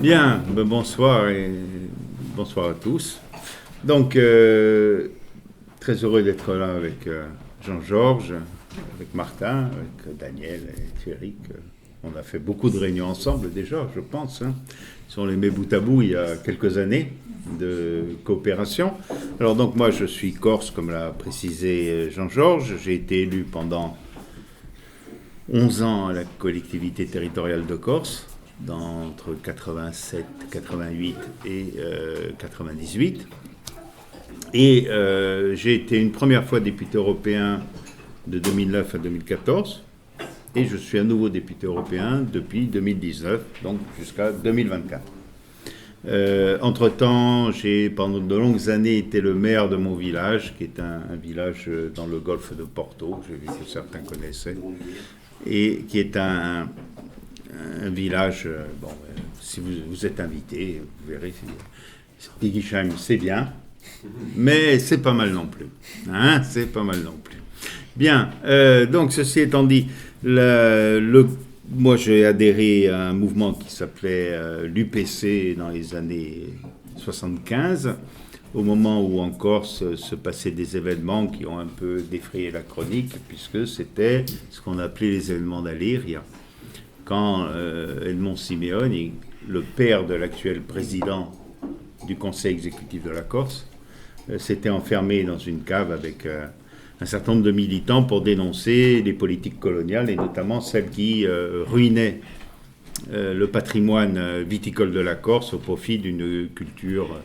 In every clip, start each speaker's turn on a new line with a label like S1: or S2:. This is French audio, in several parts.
S1: Bien, bonsoir et bonsoir à tous. Donc, très heureux d'être là avec Jean-Georges, avec Martin, avec Daniel et Thierry. On a fait beaucoup de réunions ensemble déjà, je pense. Si on les met bout à bout, il y a quelques années de coopération. Alors donc moi, je suis corse, comme l'a précisé Jean-Georges. J'ai été élu pendant 11 ans à la collectivité territoriale de Corse, entre 87, 88 et 98. Et j'ai été une première fois député européen de 2009 à 2014. Et je suis à nouveau député européen depuis 2019, donc jusqu'à 2024. Entre-temps, j'ai pendant de longues années été le maire de mon village, qui est un village dans le golfe de Porto, j'ai vu que certains connaissaient, et qui est un village, si vous êtes invité, vous verrez, Bietigheim, c'est bien, mais c'est pas mal non plus. C'est pas mal non plus. Bien, donc ceci étant dit, moi j'ai adhéré à un mouvement qui s'appelait l'UPC dans les années 75, au moment où en Corse se passaient des événements qui ont un peu défrayé la chronique, puisque c'était ce qu'on appelait les événements d'Aléria. Quand Edmond Simeoni, le père de l'actuel président du conseil exécutif de la Corse, s'était enfermé dans une cave avec un certain nombre de militants pour dénoncer les politiques coloniales et notamment celles qui ruinaient le patrimoine viticole de la Corse au profit d'une culture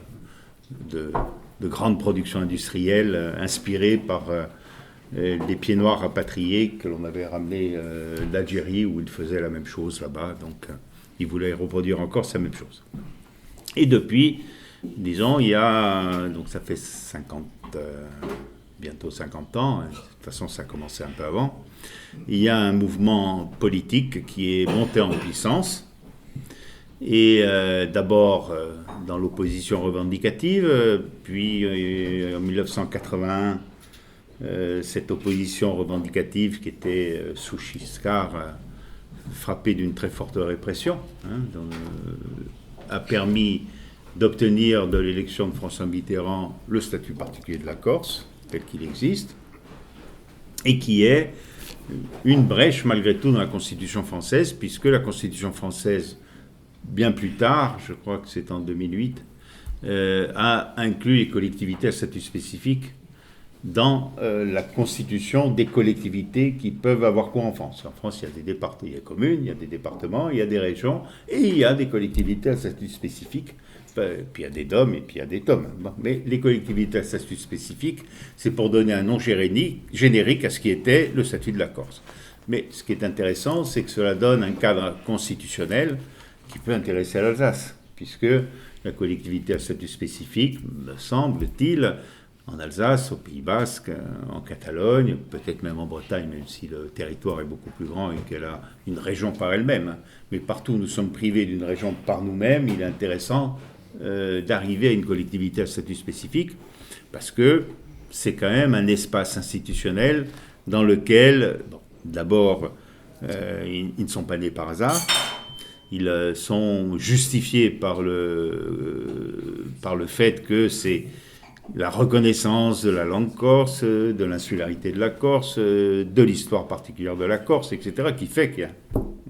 S1: de grande production industrielle inspirée par des pieds noirs rapatriés que l'on avait ramenés d'Algérie où ils faisaient la même chose là-bas. Donc ils voulaient reproduire encore la même chose. Et depuis, disons, il y a, donc ça fait bientôt 50 ans, de toute façon ça a commencé un peu avant, il y a un mouvement politique qui est monté en puissance, et d'abord dans l'opposition revendicative, puis en 1981, cette opposition revendicative qui était sous Giscard, frappée d'une très forte répression, a permis d'obtenir de l'élection de François Mitterrand le statut particulier de la Corse, tel qu'il existe, et qui est une brèche malgré tout dans la Constitution française, puisque la Constitution française, bien plus tard, je crois que c'est en 2008, a inclus les collectivités à statut spécifique dans la constitution des collectivités qui peuvent avoir cours en France. En France, il y a des départements, il y a des communes, il y a des départements, il y a des régions, et il y a des collectivités à statut spécifique. Puis il y a des DOM et puis il y a des TOM. Mais les collectivités à statut spécifique, c'est pour donner un nom générique à ce qui était le statut de la Corse. Mais ce qui est intéressant, c'est que cela donne un cadre constitutionnel qui peut intéresser l'Alsace, puisque la collectivité à statut spécifique, me semble-t-il, en Alsace, au Pays Basque, en Catalogne, peut-être même en Bretagne, même si le territoire est beaucoup plus grand et qu'elle a une région par elle-même. Mais partout où nous sommes privés d'une région par nous-mêmes, il est intéressant d'arriver à une collectivité à statut spécifique, parce que c'est quand même un espace institutionnel dans lequel, d'abord, ils ne sont pas nés par hasard, ils sont justifiés par le fait que c'est la reconnaissance de la langue corse, de l'insularité de la Corse, de l'histoire particulière de la Corse, etc., qui fait qu'il y a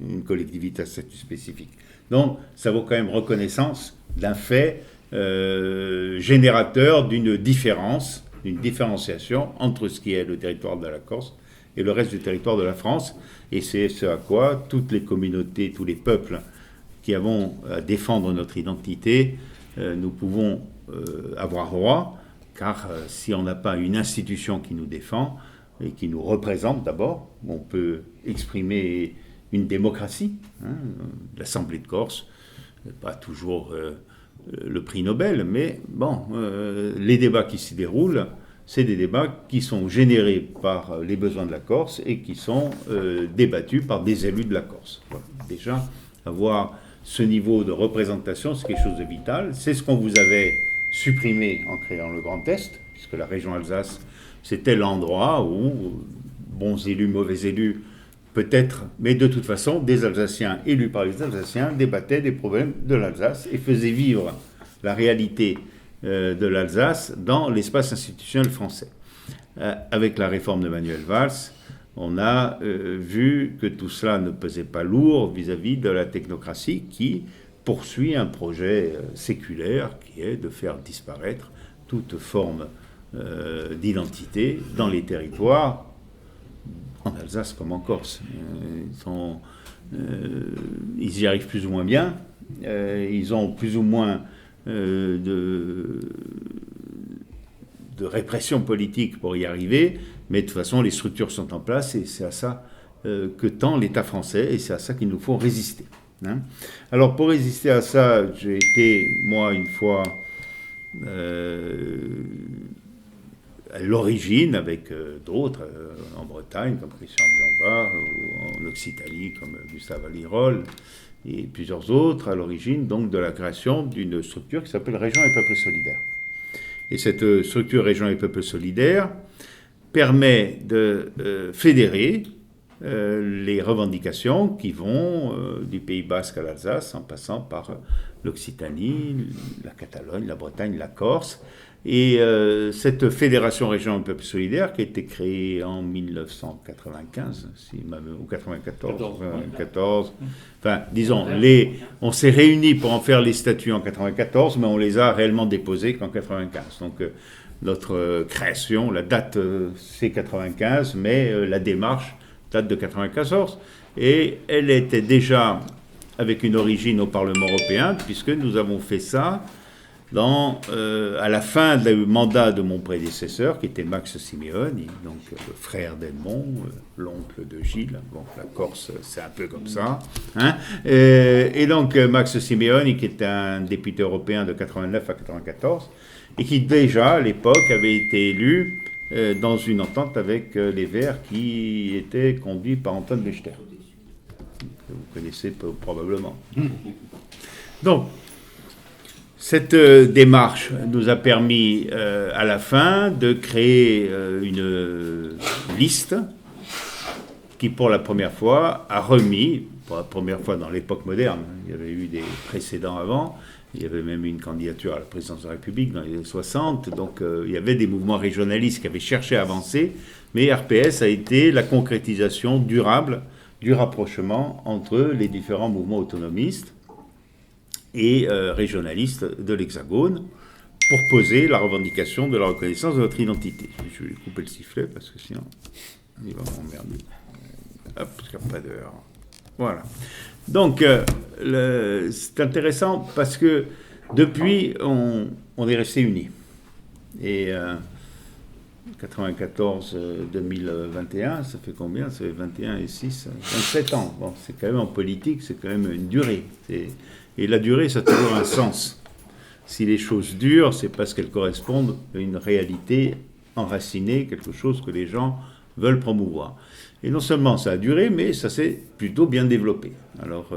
S1: une collectivité à statut spécifique. Donc, ça vaut quand même reconnaissance d'un fait générateur d'une différenciation entre ce qui est le territoire de la Corse et le reste du territoire de la France. Et c'est ce à quoi toutes les communautés, tous les peuples qui avons à défendre notre identité, nous pouvons avoir droit, car si on n'a pas une institution qui nous défend et qui nous représente d'abord, on peut exprimer une démocratie. L'Assemblée de Corse, pas toujours le prix Nobel, mais bon, les débats qui s'y déroulent, c'est des débats qui sont générés par les besoins de la Corse et qui sont débattus par des élus de la Corse. Voilà. Déjà, avoir ce niveau de représentation, c'est quelque chose de vital. C'est ce qu'on vous avait supprimé en créant le Grand Est, puisque la région Alsace, c'était l'endroit où bons élus, mauvais élus peut-être, mais de toute façon, des Alsaciens élus par les Alsaciens débattaient des problèmes de l'Alsace et faisaient vivre la réalité de l'Alsace dans l'espace institutionnel français. Avec la réforme de Manuel Valls, on a vu que tout cela ne pesait pas lourd vis-à-vis de la technocratie qui poursuit un projet séculaire qui est de faire disparaître toute forme d'identité dans les territoires, en Alsace comme en Corse. Ils y arrivent plus ou moins bien, ils ont plus ou moins de répression politique pour y arriver, mais de toute façon les structures sont en place et c'est à ça que tend l'État français et c'est à ça qu'il nous faut résister. Hein. Alors pour résister à ça, j'ai été moi une fois à l'origine avec d'autres en Bretagne comme Christian Bionbard ou en Occitanie comme Gustave Alirol et plusieurs autres à l'origine donc de la création d'une structure qui s'appelle Régions et Peuples Solidaires. Et cette structure Régions et Peuples Solidaires permet de fédérer les revendications qui vont du Pays Basque à l'Alsace en passant par l'Occitanie, la Catalogne, la Bretagne, la Corse. Et cette fédération Régions et Peuples Solidaires qui a été créée en 1995, ou 94, enfin disons, on s'est réunis pour en faire les statuts en 94, mais on les a réellement déposés qu'en 95. Donc notre création, la date c'est 95, mais la démarche date de 94. Et elle était déjà avec une origine au Parlement européen, puisque nous avons fait ça à la fin du mandat de mon prédécesseur, qui était Max Simeoni, donc le frère d'Edmond, l'oncle de Gilles. Bon, la Corse, c'est un peu comme ça. Hein, et donc Max Simeoni, qui était un député européen de 89 à 94, et qui déjà, à l'époque, avait été élu dans une entente avec les Verts qui était conduit par Antoine Wechter, que vous connaissez probablement. Donc, cette démarche nous a permis à la fin de créer une liste qui, pour la première fois, a remis, pour la première fois dans l'époque moderne, il y avait eu des précédents avant, il y avait même une candidature à la présidence de la République dans les années 60, donc il y avait des mouvements régionalistes qui avaient cherché à avancer, mais RPS a été la concrétisation durable du rapprochement entre les différents mouvements autonomistes et régionalistes de l'Hexagone pour poser la revendication de la reconnaissance de notre identité. Je vais lui couper le sifflet parce que sinon il va m'emmerder. Hop, il n'y a pas d'heure. Voilà. Donc c'est intéressant parce que depuis on est resté unis. Et 94-2021, ça fait combien? Ça fait 21 et 6, 27 ans. Bon, c'est quand même en politique, c'est quand même une durée. Et la durée, ça a toujours un sens. Si les choses durent, c'est parce qu'elles correspondent à une réalité enracinée, quelque chose que les gens veulent promouvoir. Et non seulement ça a duré, mais ça s'est plutôt bien développé. Alors,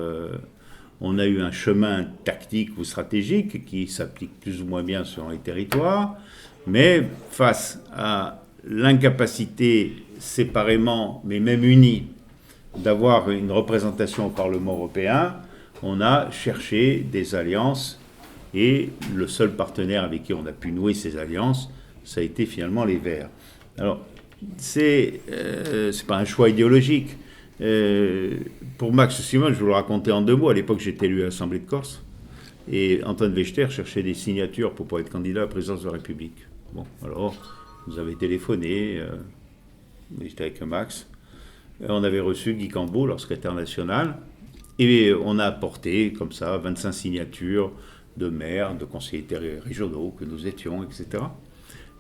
S1: on a eu un chemin tactique ou stratégique qui s'applique plus ou moins bien sur les territoires, mais face à l'incapacité séparément, mais même unie, d'avoir une représentation au Parlement européen, on a cherché des alliances et le seul partenaire avec qui on a pu nouer ces alliances, ça a été finalement les Verts. Alors, c'est pas un choix idéologique. Pour Max Simon, je vous le racontais en 2 mots, à l'époque j'étais élu à l'Assemblée de Corse et Antoine Wechter cherchait des signatures pour pouvoir être candidat à la présidence de la République. Bon, alors, vous avez téléphoné, j'étais avec Max, on avait reçu Guy Cambeau, leur secrétaire national, et on a apporté comme ça 25 signatures de maires, de conseillers régionaux que nous étions, etc.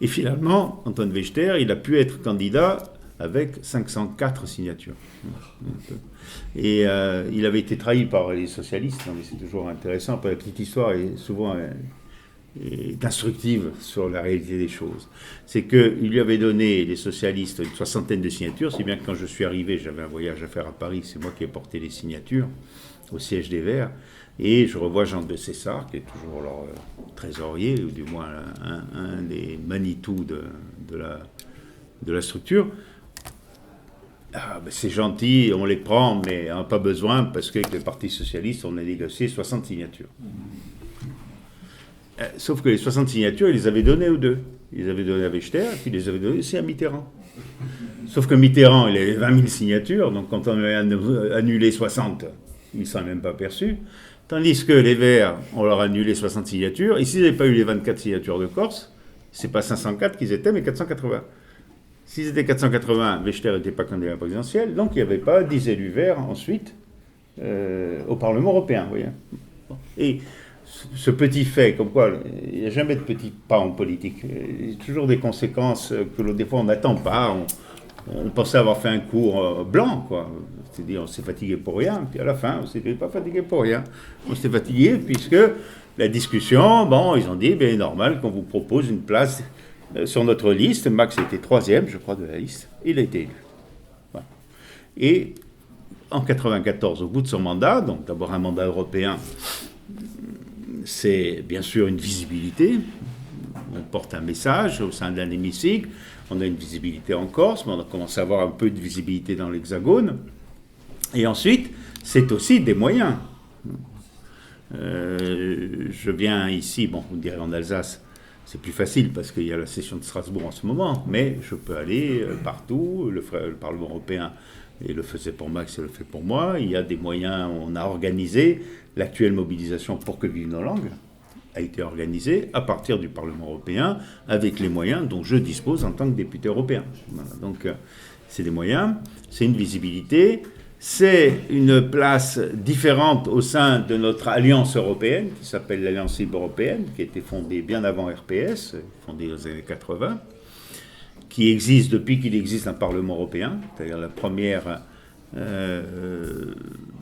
S1: Et finalement, Antoine Wechter, il a pu être candidat avec 504 signatures. Et il avait été trahi par les socialistes, mais c'est toujours intéressant, la petite histoire est souvent est instructive sur la réalité des choses. C'est qu'il lui avait donné, les socialistes, une 60aine de signatures, si bien que quand je suis arrivé, j'avais un voyage à faire à Paris, c'est moi qui ai porté les signatures au siège des Verts, et je revois Jean de Cessart, qui est toujours leur trésorier, ou du moins un des Manitou de la structure. Ah, ben c'est gentil, on les prend, mais on n'a pas besoin, parce qu'avec le Parti socialiste, on a négocié 60 signatures. Sauf que les 60 signatures, ils les avaient données aux deux. Ils les avaient données à Wechter, et puis ils les avaient données aussi à Mitterrand. Sauf que Mitterrand, il avait 20 000 signatures, donc quand on avait annulé 60, il ne s'en est même pas aperçu. Tandis que les Verts, on leur a annulé 60 signatures, et s'ils n'avaient pas eu les 24 signatures de Corse, c'est pas 504 qu'ils étaient, mais 480. S'ils étaient 480, Wechter n'était pas candidat à la présidentielle, donc il n'y avait pas 10 élus Verts ensuite au Parlement européen. Vous voyez. Et ce petit fait, comme quoi il n'y a jamais de petits pas en politique, il y a toujours des conséquences que des fois on n'attend pas. On pensait avoir fait un cours blanc, quoi. C'est-à-dire on s'est fatigué pour rien, puis à la fin on ne s'était pas fatigué pour rien. On s'est fatigué puisque la discussion, bon, ils ont dit, bien normal qu'on vous propose une place sur notre liste. Max était troisième, je crois, de la liste. Il a été élu. Voilà. Et en 1994, au bout de son mandat, donc d'abord un mandat européen, c'est bien sûr une visibilité. On porte un message au sein d'un hémicycle. On a une visibilité en Corse, mais on a commencé à avoir un peu de visibilité dans l'Hexagone. Et ensuite, c'est aussi des moyens. Je viens ici, bon, vous direz en Alsace, c'est plus facile parce qu'il y a la session de Strasbourg en ce moment, mais je peux aller partout. Le Parlement européen et le faisait pour Max et le fait pour moi. Il y a des moyens, on a organisé l'actuelle mobilisation pour que vivent nos langues a été organisée à partir du Parlement européen avec les moyens dont je dispose en tant que député européen. Voilà, donc c'est des moyens, c'est une visibilité, c'est une place différente au sein de notre alliance européenne qui s'appelle l'Alliance libre européenne, qui a été fondée bien avant RPS, fondée aux années 80, qui existe depuis qu'il existe un Parlement européen, c'est-à-dire la première...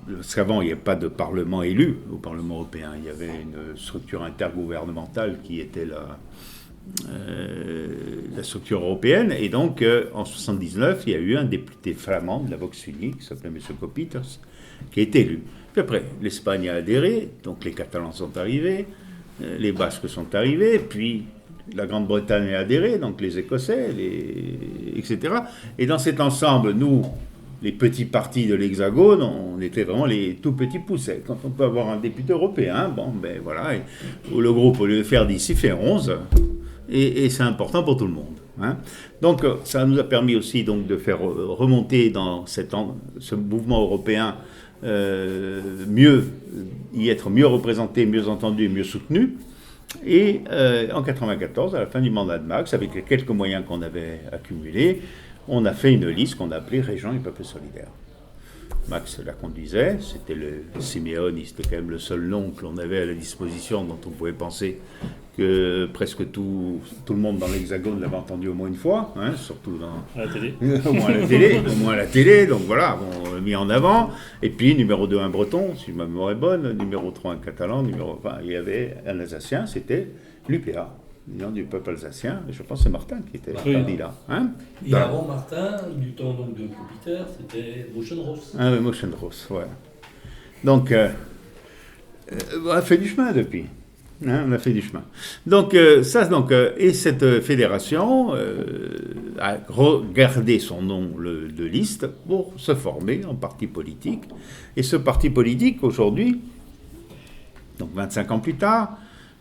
S1: parce qu'avant, il n'y avait pas de Parlement élu au Parlement européen. Il y avait une structure intergouvernementale qui était la structure européenne. Et donc, en 1979, il y a eu un député flamand de la Vox Unie, qui s'appelait M. Copiters, qui a été élu. Puis après, l'Espagne a adhéré, donc les Catalans sont arrivés, les Basques sont arrivés, puis la Grande-Bretagne a adhéré, donc les Écossais, etc. Et dans cet ensemble, nous... les petits partis de l'Hexagone, on était vraiment les tout petits poussets. Quand on peut avoir un député européen, bon, ben voilà, le groupe, au lieu de faire 10, il fait 11, et c'est important pour tout le monde. Hein. Donc, ça nous a permis aussi donc, de faire remonter dans ce mouvement européen mieux, y être mieux représenté, mieux entendu, mieux soutenu. Et en 1994, à la fin du mandat de Max, avec les quelques moyens qu'on avait accumulés, on a fait une liste qu'on a appelée Régions et Peuples Solidaires. Max la conduisait, c'était le Simeone, c'était quand même le seul nom que l'on avait à la disposition, dont on pouvait penser que presque tout le monde dans l'Hexagone l'avait entendu au moins une fois, hein, surtout
S2: à la télé.
S1: au moins à la télé, donc voilà, bon, on l'a mis en avant. Et puis numéro 2 un breton, si ma mémoire est bonne, numéro 3 un catalan, il y avait un alsacien, c'était l'UPA. L'Union du peuple alsacien, et je pense que c'est Martin qui était candidat. Hein.
S2: Et avant Martin, du temps donc de Copiter, c'était Motion-Ross.
S1: Ah oui, Motion-Ross, ouais. Donc, on a fait du chemin depuis. Hein, on a fait du chemin. Donc, et cette fédération a gardé son nom de liste pour se former en parti politique. Et ce parti politique, aujourd'hui, donc 25 ans plus tard,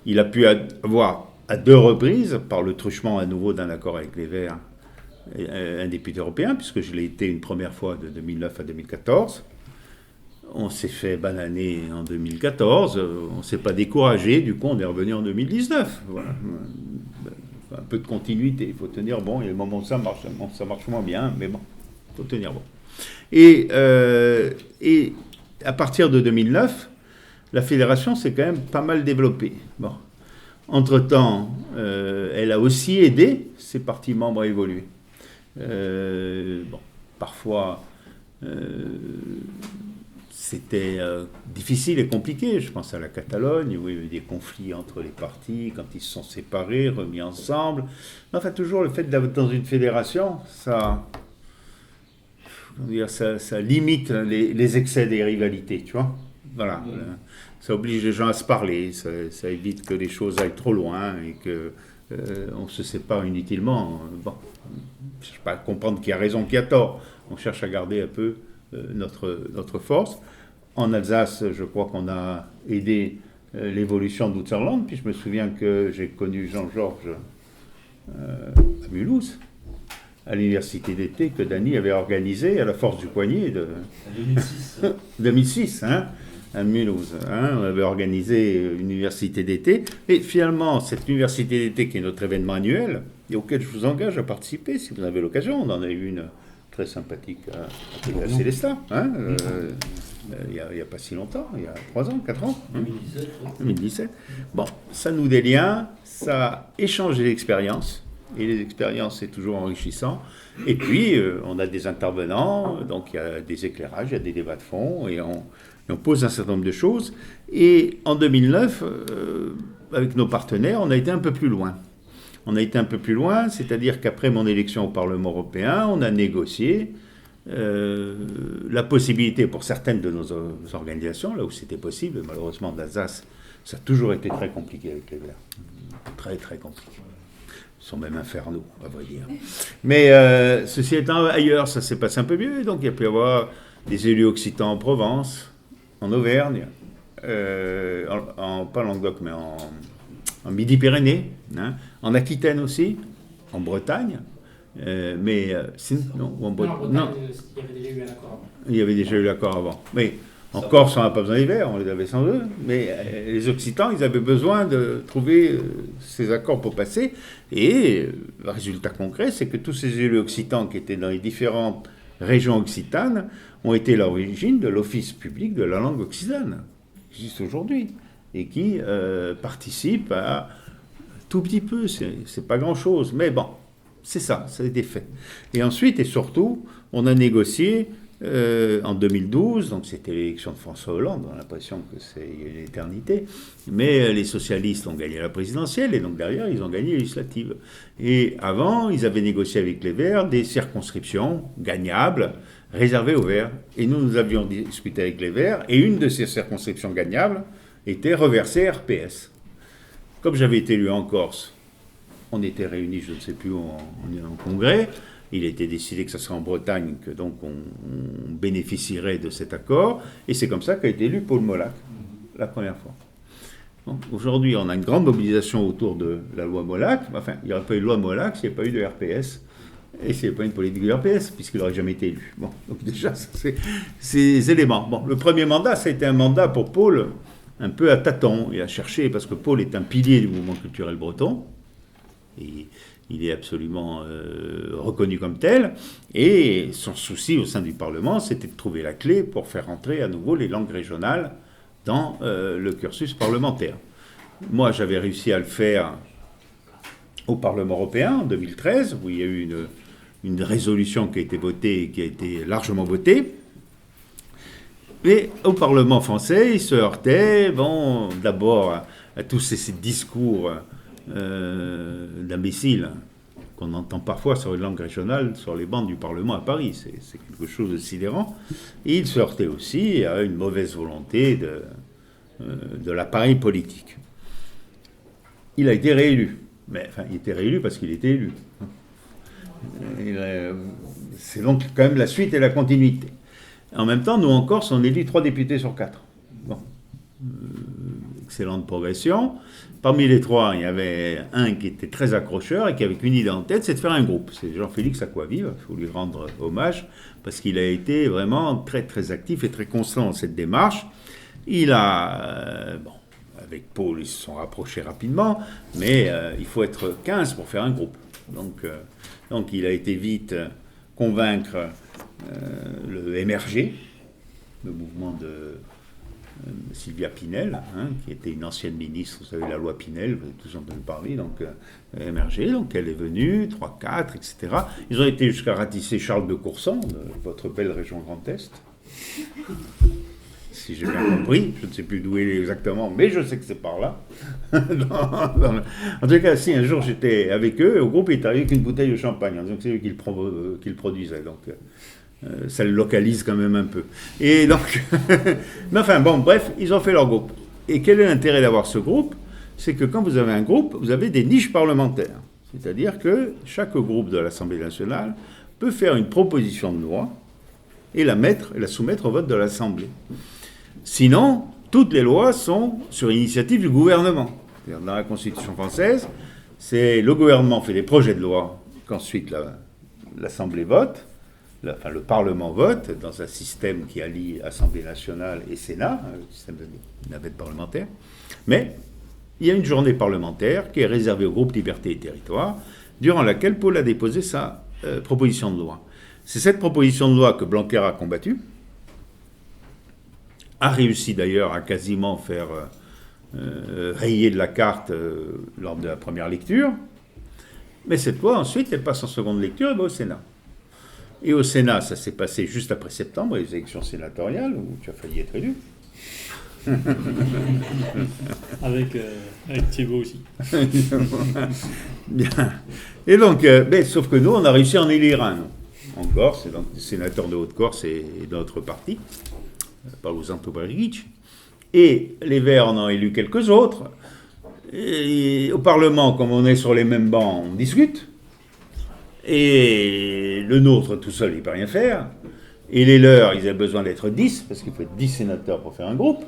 S1: il a pu avoir à 2 reprises, par le truchement à nouveau d'un accord avec les Verts, un député européen, puisque je l'ai été une première fois de 2009 à 2014. On s'est fait bananer en 2014, on ne s'est pas découragé, du coup on est revenu en 2019. Voilà. Un peu de continuité, il faut tenir bon, il y a des moments où ça marche moins bien, mais bon, il faut tenir bon. Et à partir de 2009, la fédération s'est quand même pas mal développée. Bon. Entre-temps, elle a aussi aidé ses partis membres à évoluer. Parfois, c'était difficile et compliqué. Je pense à la Catalogne, où il y a eu des conflits entre les partis, quand ils se sont séparés, remis ensemble. Enfin, toujours le fait d'être dans une fédération, ça limite les excès des rivalités, tu vois. Voilà. Ça oblige les gens à se parler, ça évite que les choses aillent trop loin et que on se sépare inutilement. Bon, on ne cherche pas à comprendre qui a raison, qui a tort. On cherche à garder un peu notre force. En Alsace, je crois qu'on a aidé l'évolution d'Outserland, puis je me souviens que j'ai connu Jean-Georges à Mulhouse, à l'université d'été que Dany avait organisé à la Force du Poignet de
S2: 2006.
S1: 2006, hein, à Mulhouse. Hein, on avait organisé une université d'été. Et finalement, cette université d'été qui est notre événement annuel, et auquel je vous engage à participer si vous avez l'occasion, on en a eu une très sympathique à Célestat, hein, il n'y a pas si longtemps, il y a 3 ans, 4 ans.
S2: 2017.
S1: 2017. Bon, ça noue des liens, ça échange des expériences, et les expériences, c'est toujours enrichissant. Et puis, on a des intervenants, donc il y a des éclairages, il y a des débats de fond, et on pose un certain nombre de choses. Et en 2009, avec nos partenaires, on a été un peu plus loin. C'est-à-dire qu'après mon élection au Parlement européen, on a négocié la possibilité pour certaines de nos organisations, là où c'était possible, malheureusement d'Alsace, ça a toujours été très compliqué avec les Verts. Très, très compliqué. Ils sont même infernaux, à vrai dire. Mais ceci étant, ailleurs, ça s'est passé un peu mieux. Donc il y a pu y avoir des élus occitans en Provence, en Auvergne, pas Languedoc, mais en Midi-Pyrénées, hein, en Aquitaine aussi, en Bretagne. Non, ou en Bretagne, non. Il y avait déjà eu l'accord avant. Mais en Corse, on n'a pas besoin des Verts, on les avait sans eux. Mais les Occitans, ils avaient besoin de trouver ces accords pour passer. Et le résultat concret, c'est que tous ces élus occitans qui étaient dans les différentes régions occitanes ont été l'origine de l'Office public de la langue occitane, qui existe aujourd'hui, et qui participe à tout petit peu, c'est pas grand-chose, mais bon, c'est ça a été fait. Et ensuite, et surtout, on a négocié en 2012, donc c'était l'élection de François Hollande, on a l'impression que c'est une éternité, mais les socialistes ont gagné la présidentielle, et donc derrière, ils ont gagné les législatives. Et avant, ils avaient négocié avec les Verts des circonscriptions gagnables, réservées aux Verts. Et nous avions discuté avec les Verts, et une de ces circonscriptions gagnables était reversée RPS. Comme j'avais été élu en Corse, on était réunis, je ne sais plus, en congrès. Il était décidé que ce serait en Bretagne, que donc on bénéficierait de cet accord. Et c'est comme ça qu'a été élu Paul Molac, la première fois. Donc, aujourd'hui, on a une grande mobilisation autour de la loi Molac. Enfin, il n'y aurait pas eu de loi Molac s'il n'y avait pas eu de RPS. Et s'il n'y avait pas une politique de RPS, puisqu'il n'aurait jamais été élu. Bon, donc déjà, c'est ces éléments. Bon, le premier mandat, ça a été un mandat pour Paul un peu à tâtons et à chercher, parce que Paul est un pilier du mouvement culturel breton. Et il est absolument reconnu comme tel. Et son souci au sein du Parlement, c'était de trouver la clé pour faire entrer à nouveau les langues régionales dans le cursus parlementaire. Moi, j'avais réussi à le faire au Parlement européen en 2013, où il y a eu une résolution qui a été votée et qui a été largement votée. Mais au Parlement français, il se heurtait, bon, d'abord à tous ces discours d'imbéciles qu'on entend parfois sur une langue régionale sur les bancs du Parlement à Paris. C'est quelque chose de sidérant. Et il se heurtait aussi à une mauvaise volonté de l'appareil politique. Il a été réélu. Mais enfin, il était réélu parce qu'il était élu. C'est donc quand même la suite et la continuité. En même temps, nous en Corse, on élit 3 députés sur 4. Bon. Excellente progression. Parmi les 3, il y avait un qui était très accrocheur et qui avait qu'une idée en tête, c'est de faire un groupe. C'est Jean-Félix Acquavive, il faut lui rendre hommage, parce qu'il a été vraiment très très actif et très constant dans cette démarche. Il a... avec Paul, ils se sont rapprochés rapidement, mais il faut être 15 pour faire un groupe. Donc il a été vite convaincre le MRG, le mouvement de Sylvia Pinel, qui était une ancienne ministre, vous savez, la loi Pinel, vous avez tous entendu parler, donc MRG, donc elle est venue, 3, 4, etc. Ils ont été jusqu'à ratisser Charles de Courson, de votre belle région Grand Est. Si j'ai bien compris, je ne sais plus d'où il est exactement, mais je sais que c'est par là. En tout cas, si un jour j'étais avec eux, au groupe, il est arrivé avec une bouteille de champagne, donc c'est eux qui le produisaient, donc ça le localise quand même un peu. Et donc, mais enfin bon, bref, ils ont fait leur groupe. Et quel est l'intérêt d'avoir ce groupe ? c'est que quand vous avez un groupe, vous avez des niches parlementaires. C'est-à-dire que chaque groupe de l'Assemblée nationale peut faire une proposition de loi et la soumettre au vote de l'Assemblée. Sinon, toutes les lois sont sur initiative du gouvernement. C'est-à-dire, dans la Constitution française, c'est le gouvernement fait des projets de loi qu'ensuite l'Assemblée vote, le Parlement vote dans un système qui allie Assemblée nationale et Sénat, un système de navette parlementaire. Mais il y a une journée parlementaire qui est réservée au groupe Liberté et Territoire, durant laquelle Pôle a déposé sa proposition de loi. C'est cette proposition de loi que Blanquer a combattue, a réussi d'ailleurs à quasiment faire rayer de la carte lors de la première lecture, mais cette loi ensuite elle passe en seconde lecture et va au Sénat. Et au Sénat, ça s'est passé juste après septembre, les élections sénatoriales, où tu as failli être élu.
S2: Avec Thibault aussi.
S1: Bien. Et donc, sauf que nous, on a réussi à en élire un, en Corse, donc le sénateur de Haute-Corse et de notre parti, Paolo Santobrigic. Et les Verts en ont élu quelques autres. Et au Parlement, comme on est sur les mêmes bancs, on discute. Et le nôtre, tout seul, il ne peut rien faire. Et les leurs, ils avaient besoin d'être 10, parce qu'il faut être 10 sénateurs pour faire un groupe.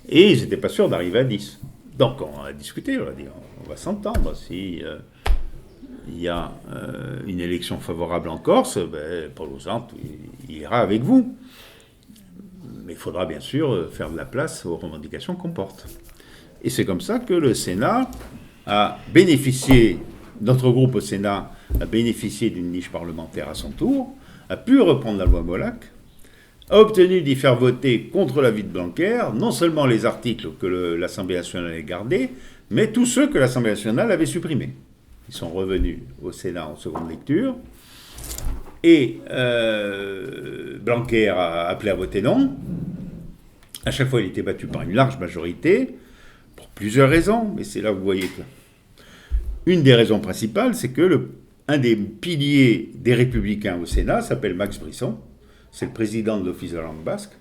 S1: Et ils n'étaient pas sûrs d'arriver à 10. Donc on a discuté, on a dit, on va s'entendre. Si il y a une élection favorable en Corse, Paul Santo, il ira avec vous. Mais il faudra bien sûr faire de la place aux revendications qu'on porte. Et c'est comme ça que le Sénat a bénéficié, notre groupe au Sénat a bénéficié d'une niche parlementaire à son tour, a pu reprendre la loi Molac, a obtenu d'y faire voter contre l'avis de Blanquer, non seulement les articles que l'Assemblée nationale avait gardés, mais tous ceux que l'Assemblée nationale avait supprimés. Ils sont revenus au Sénat en seconde lecture, et Blanquer a appelé à voter non. À chaque fois, il était battu par une large majorité, pour plusieurs raisons, mais c'est là que vous voyez que... Une des raisons principales, c'est que un des piliers des Républicains au Sénat s'appelle Max Brisson. C'est le président de l'Office de la langue basque.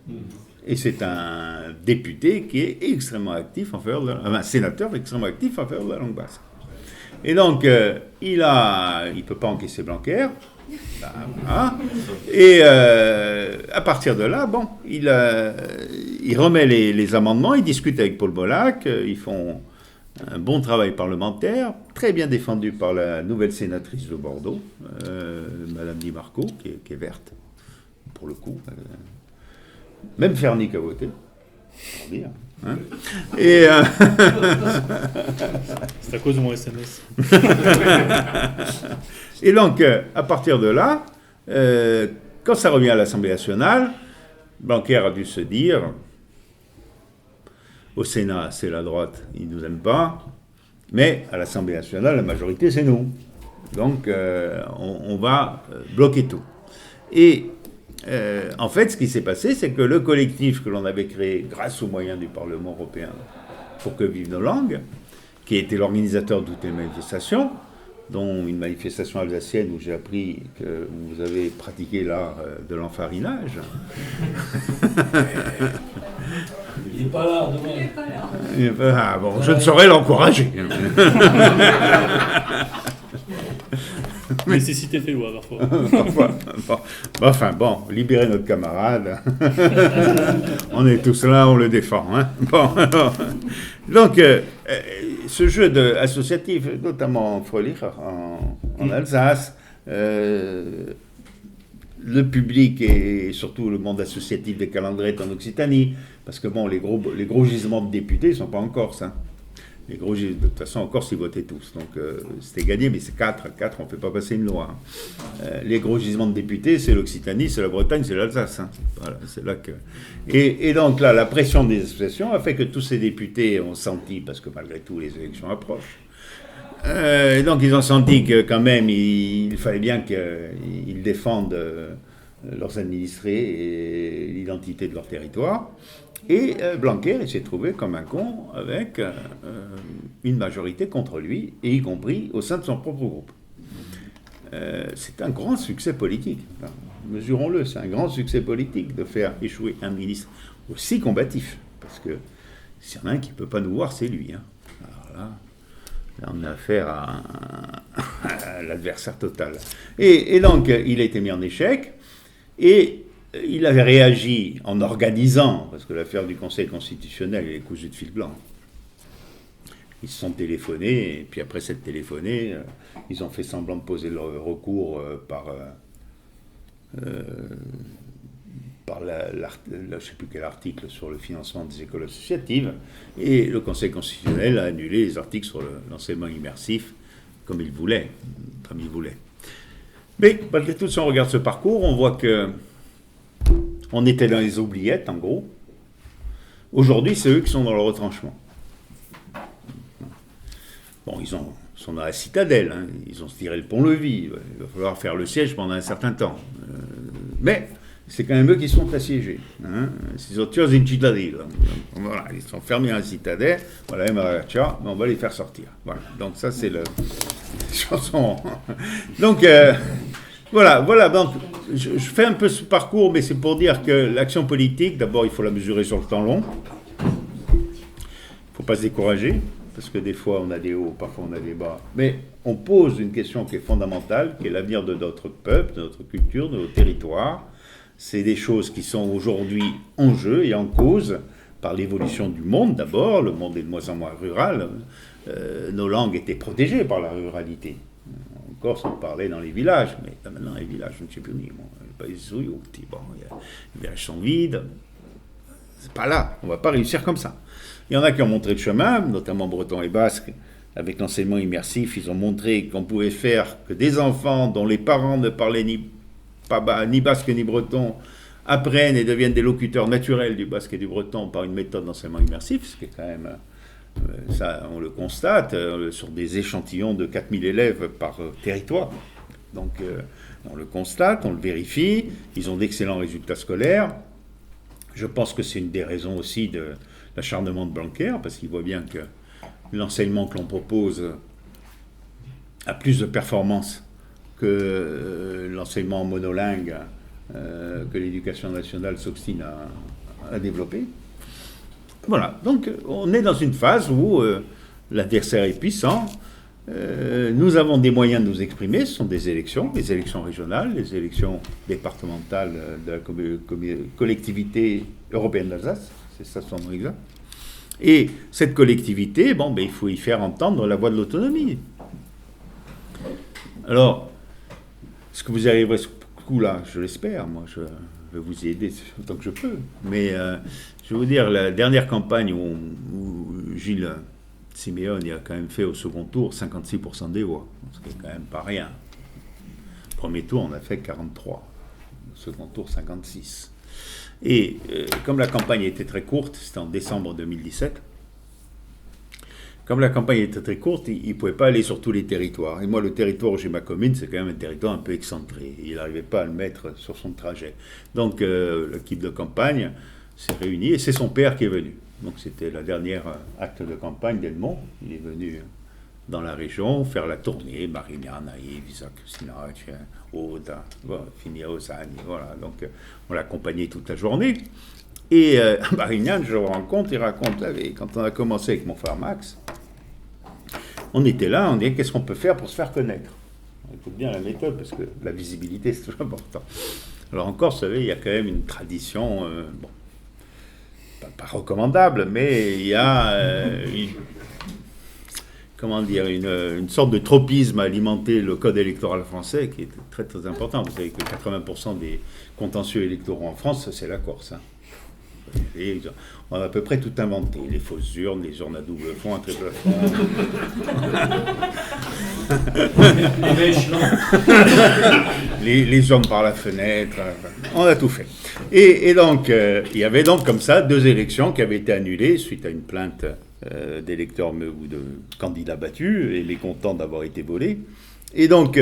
S1: Et c'est un député qui est extrêmement actif en faveur un sénateur extrêmement actif en faveur de la langue basque. Et donc, il ne peut pas encaisser Blanquer. Voilà. Et à partir de là, bon, il remet les amendements, il discute avec Paul Molac, ils font un bon travail parlementaire, très bien défendu par la nouvelle sénatrice de Bordeaux, Madame Di Marco, qui est verte, pour le coup. Même Fernic a voté, pour dire. Hein. Et
S2: c'est à cause de mon SMS.
S1: Et donc, à partir de là, quand ça revient à l'Assemblée nationale, Blanquer a dû se dire, au Sénat, c'est la droite, ils ne nous aiment pas, mais à l'Assemblée nationale, la majorité, c'est nous. Donc, on va bloquer tout. Et en fait, ce qui s'est passé, c'est que le collectif que l'on avait créé grâce aux moyens du Parlement européen pour que vivent nos langues, qui était l'organisateur de toutes les manifestations, dont une manifestation alsacienne où j'ai appris que vous avez pratiqué l'art de l'enfarinage.
S2: Il n'est pas là, demain.
S1: Ah, bon, je ne saurais l'encourager.
S2: Nécessité fait loi, parfois.
S1: Enfin, bon, libérez notre camarade. On est tous là, on le défend. Hein. Bon, alors, donc, ce jeu associatif, notamment en Fröhlich, en Alsace, le public et surtout le monde associatif des calendrettes en Occitanie, parce que bon, les gros gisements de députés ne sont pas en Corse. Hein. De toute façon, en Corse, ils votaient tous. Donc, c'était gagné, mais c'est 4. 4, on ne fait pas passer une loi. Hein. Les gros gisements de députés, c'est l'Occitanie, c'est la Bretagne, c'est l'Alsace. Hein. Voilà, c'est là que... Et donc là, la pression des associations a fait que tous ces députés ont senti, parce que malgré tout, les élections approchent, et donc ils ont senti que quand même, il fallait bien qu'ils défendent leurs administrés et l'identité de leur territoire. Et Blanquer, il s'est trouvé comme un con avec une majorité contre lui, et y compris au sein de son propre groupe. C'est un grand succès politique. Enfin, mesurons-le, c'est un grand succès politique de faire échouer un ministre aussi combatif. Parce que s'il y en a un qui ne peut pas nous voir, c'est lui. Hein. Alors Voilà. Là, on a affaire à l'adversaire total. Et donc, il a été mis en échec, et il avait réagi en organisant, parce que l'affaire du Conseil constitutionnel, elle est cousue de fil blanc. Ils se sont téléphonés, et puis après s'être téléphonés, ils ont fait semblant de poser le recours par je ne sais plus quel article sur le financement des écoles associatives, et le Conseil constitutionnel a annulé les articles sur l'enseignement immersif comme il voulait. Mais malgré tout, si on regarde ce parcours, on voit que on était dans les oubliettes, en gros. Aujourd'hui, c'est eux qui sont dans le retranchement. Bon, ils sont dans la citadelle, hein. Ils ont se tiré le pont-levis, il va falloir faire le siège pendant un certain temps. Mais c'est quand même eux qui sont assiégés. Hein. Ils ont tué une citadelle. Voilà, ils sont fermés dans la citadelle, voilà, mais on va les faire sortir. Voilà, donc ça c'est la chanson. Donc, voilà, donc je fais un peu ce parcours, mais c'est pour dire que l'action politique, d'abord il faut la mesurer sur le temps long. Il ne faut pas se décourager. Parce que des fois on a des hauts, parfois on a des bas, mais on pose une question qui est fondamentale, qui est l'avenir de notre peuple, de notre culture, de nos territoires. C'est des choses qui sont aujourd'hui en jeu et en cause par l'évolution du monde d'abord. Le monde est de moins en moins rural. Nos langues étaient protégées par la ruralité. En Corse, on parlait dans les villages, mais maintenant les villages, je ne sais plus ni bon, les villages sont vides. C'est pas là, on ne va pas réussir comme ça. Il y en a qui ont montré le chemin, notamment bretons et basques, avec l'enseignement immersif. Ils ont montré qu'on pouvait faire que des enfants dont les parents ne parlaient ni basque ni breton apprennent et deviennent des locuteurs naturels du basque et du breton par une méthode d'enseignement immersif, ce qui est quand même, ça on le constate, sur des échantillons de 4000 élèves par territoire. Donc on le constate, on le vérifie, ils ont d'excellents résultats scolaires. Je pense que c'est une des raisons aussi de l'acharnement de Blanquer, parce qu'il voit bien que l'enseignement que l'on propose a plus de performance que l'enseignement monolingue que l'éducation nationale s'obstine à développer. Voilà, donc on est dans une phase où l'adversaire est puissant, nous avons des moyens de nous exprimer, ce sont des élections, les élections régionales, les élections départementales de la collectivité européenne d'Alsace, c'est ça son nom exact. Et cette collectivité, il faut y faire entendre la voix de l'autonomie. Alors, est-ce que vous arriverez à ce coup-là? Je l'espère, moi je vais vous y aider autant que je peux. Mais je vais vous dire, la dernière campagne où Gilles Siméon a quand même fait au second tour 56% des voix, ce qui est quand même pas rien. Premier tour, on a fait 43. Au second tour, 56. Et comme la campagne était très courte, c'était en décembre 2017, comme la campagne était très courte, il ne pouvait pas aller sur tous les territoires. Et moi, le territoire où j'ai ma commune, c'est quand même un territoire un peu excentré. Il n'arrivait pas à le mettre sur son trajet. Donc l'équipe de campagne s'est réunie et c'est son père qui est venu. Donc c'était la dernière acte de campagne d'Edmond. Il est venu dans la région faire la tournée, Marignan, Naïve, Isaac, Sinac, Aude, fini à Lausanne, voilà. Donc on l'a accompagné toute la journée. Et Marignan, je le rencontre, il raconte, quand on a commencé avec mon frère Max, on était là, on disait qu'est-ce qu'on peut faire pour se faire connaître. On écoute bien la méthode parce que la visibilité c'est toujours important. Alors encore, vous savez, il y a quand même une tradition, pas recommandable, mais il y a une sorte de tropisme à alimenter le code électoral français qui est très très important. Vous savez que 80% des contentieux électoraux en France, c'est la Corse. Hein. Et on a à peu près tout inventé. Les fausses urnes, les urnes à double fond, à triple fond. les urnes par la fenêtre. On a tout fait. Et donc, il y avait donc comme ça 2 élections qui avaient été annulées suite à une plainte d'électeurs ou de candidats battus et les contents d'avoir été volés. Et donc,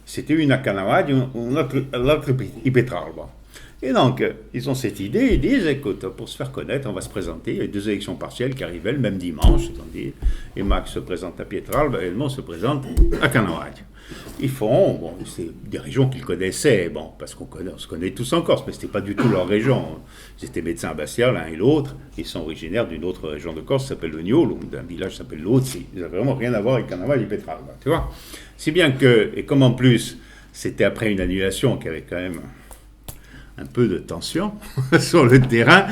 S1: c'était une canavaglia, un altro Ipetralba. Et donc, ils ont cette idée, ils disent, écoute, pour se faire connaître, on va se présenter, il y a 2 élections partielles qui arrivaient le même dimanche, et Max se présente à Pietralba, et Edmond se présente à Canavaggia. Ils font, bon, c'est des régions qu'ils connaissaient, bon, parce on se connaît tous en Corse, mais ce n'était pas du tout leur région. Ils étaient médecins à Bastia, l'un et l'autre, ils sont originaires d'une autre région de Corse, qui s'appelle le Niolo, ou d'un village qui s'appelle l'Ozzi. Ils n'avaient vraiment rien à voir avec Canavaggia et Pietralba, tu vois. Si bien que, et comme en plus, c'était après une annulation qui avait quand même un peu de tension sur le terrain,